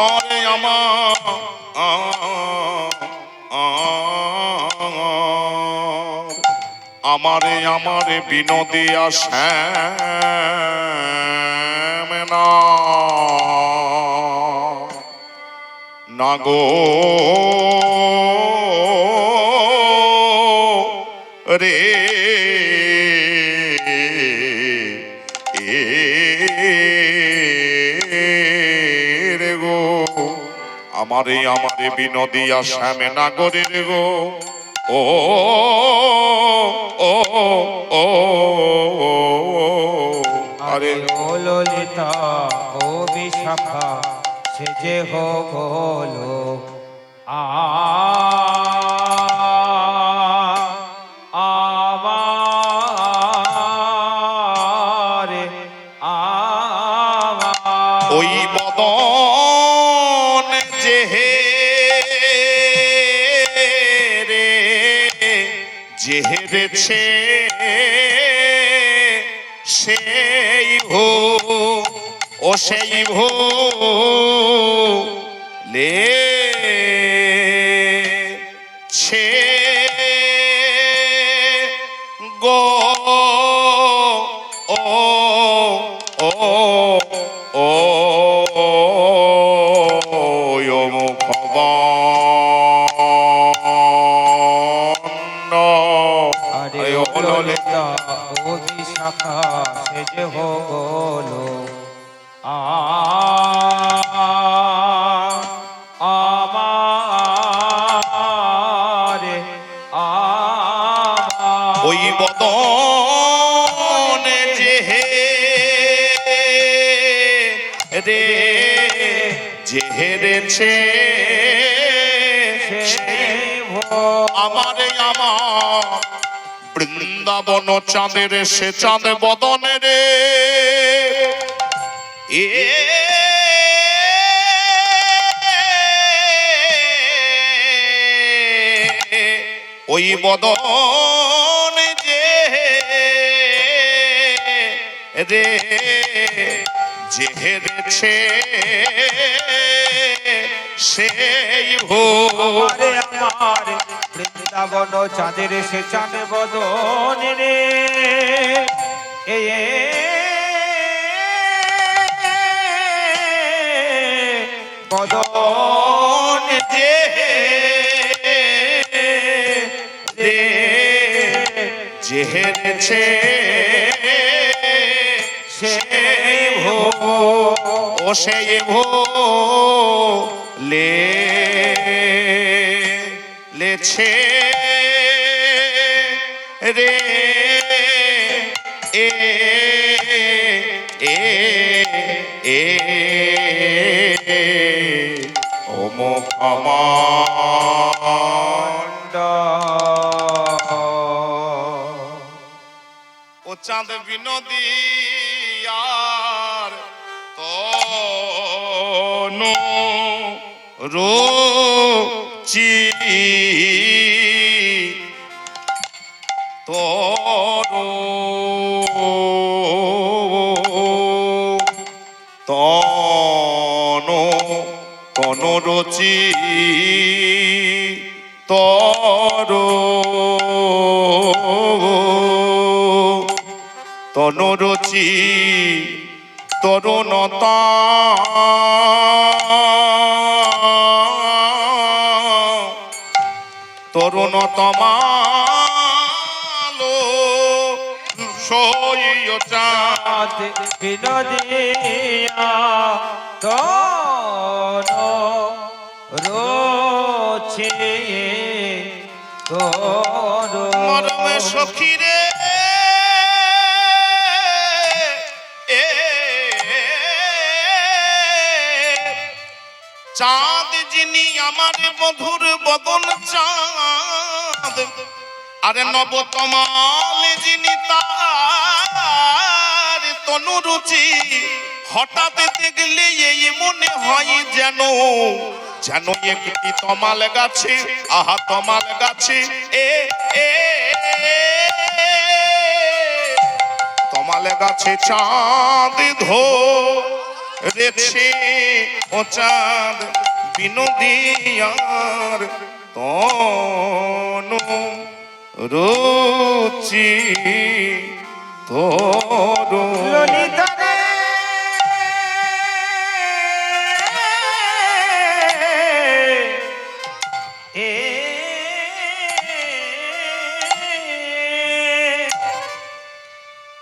আমার বিনোদে শ্যাম না গো রে, আমারে বিনোদিয়া শ্যামে নাগরের গো, ও ও ও আরে ও ললিতা ও বিশাখা, সে যে হলো হেরেছে সেই ভো ও সেই ভো লে ছে গো ও ও ও আরে ও ললিতা ও বিশাখা সে যে হলো আমারে ওই বদনে যে রে যে হেরেছে আমারে আমার বৃন্দাবন চাঁদের সে চাঁদ বদনে রে এ ওই বদন যে রে যে হেরেছে সেই ভো আমারে আমার বৃন্দাবন চাঁদের সে চাঁদ বদন রে এ বদন যে রে যে হেরেছে সেই ভো ও সেই ভো লে লেছে রে এ এ এ ওমো আমার ও চাঁদ বিনোদী আর তনু রুচি তরু তনু তনু রুচি তরু তনুরুচি তরুণতা তরুণতমালো সইয়চা বিনোদিয়া তন রোছে তোর মরমে সখীরে চাঁদ যিনি আমার মধুর বদন চাঁদ আরে নবতমাল যিনি তার তনুরুচি হঠাৎ দেখলে এই মনে হয় যেন যেন একটি তমাল গাছে আহা তমাল গাছে এ এ তমাল গাছে চাঁদ ধরেছে ও চাঁদ বিনোদিয়ার তনু রুচি তরু ললিতা রে এ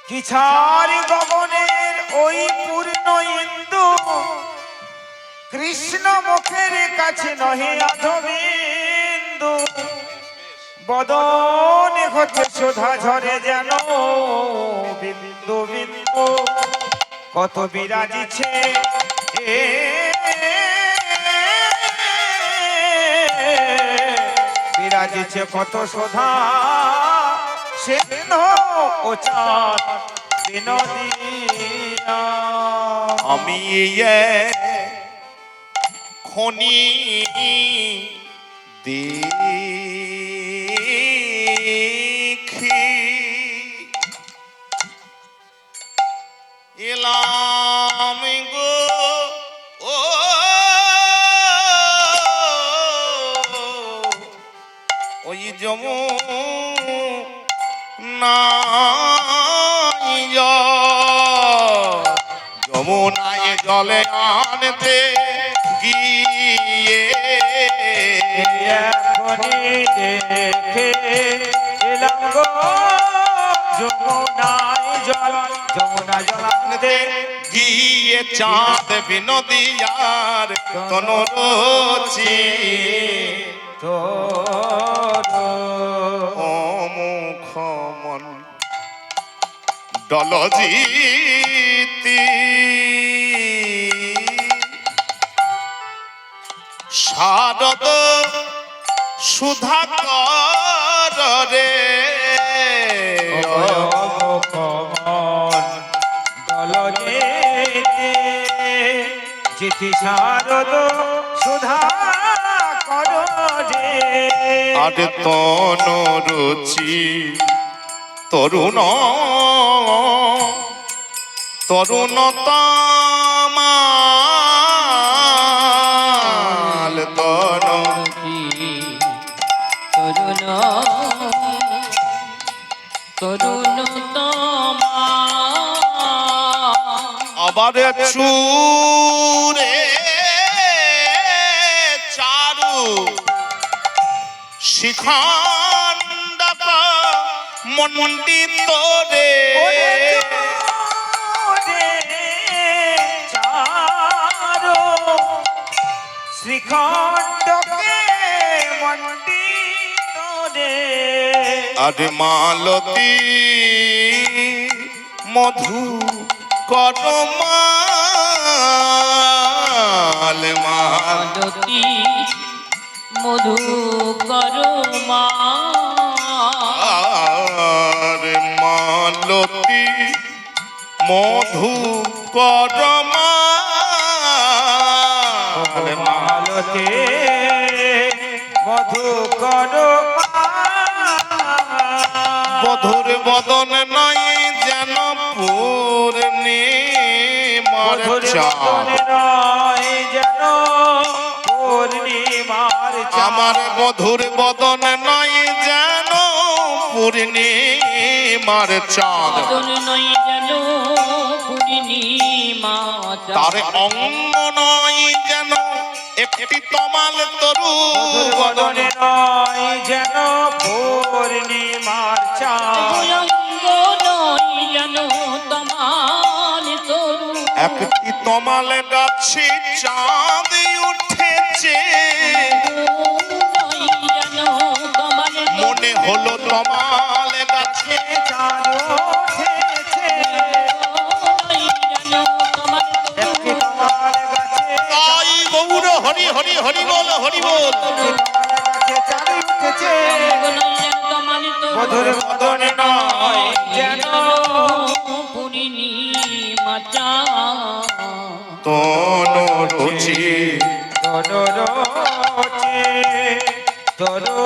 কি ছাড়ি গগনের ওই পূর্ণ ইন্দু কৃষ্ণ মুখের কাছে নহে আধবিন্দু বদনে হতে শোধা ঝরে যেন বিন্দু বিন্দু কত বিরাজিছে এ বিরাজিছে কত শোধা সিন্ধ ও চাঁদ বিনোদিয়া আমি খনি যমুনায় যমুনায় জলে আনতে গিয়ে এখনই দেখে এলাম গো যমুনায় জল আনতে গিয়ে চাঁদ বিনোদিয়ার তনরচি অমুখ মন ডলজিতি শারদ সুধাকর রে চিঠি শারদ সুধা কর রে আর তনরুচি তরুণ তরুণতমাল তরুণ তমা আবার চুরে চারু শিখান্ডক মন্ডিত রে চারো শ্রীখণ্ডকে মণ্ডিত রে আর মালতী মধু করমাল মালতী মধু করমা আর মালতী মধু করমাল মালতে মধু কর বধুর বদন নাই যেন পূর্ণিমার চাঁদ যেন পূর্ণিমার আমার বধুর বদন নাই যেন পূর্ণিমার চাঁদ বদন নয় যেন পূর্ণিমা তার অঙ্গ নয় যেন একটি তমাল তরু বদন বদনে নয় যেন পূর্ণিমার চাঁদ অঙ্গ নয় যেন তমাল তরু একটি তমাল গাছে চাঁদ উঠেছে নয় যেন তমাল মনে হলো তমাল গাছে চাঁদ উঠেছে যেন তমাল একটি তোমার গাছে তাই গৌর হরি হরি হরি বল হরি বল গাছে চাঁদ উঠেছে মধুর বদনে নয় যেন পূর্ণিমা চাঁদ তনু রুচি তরুচি তরু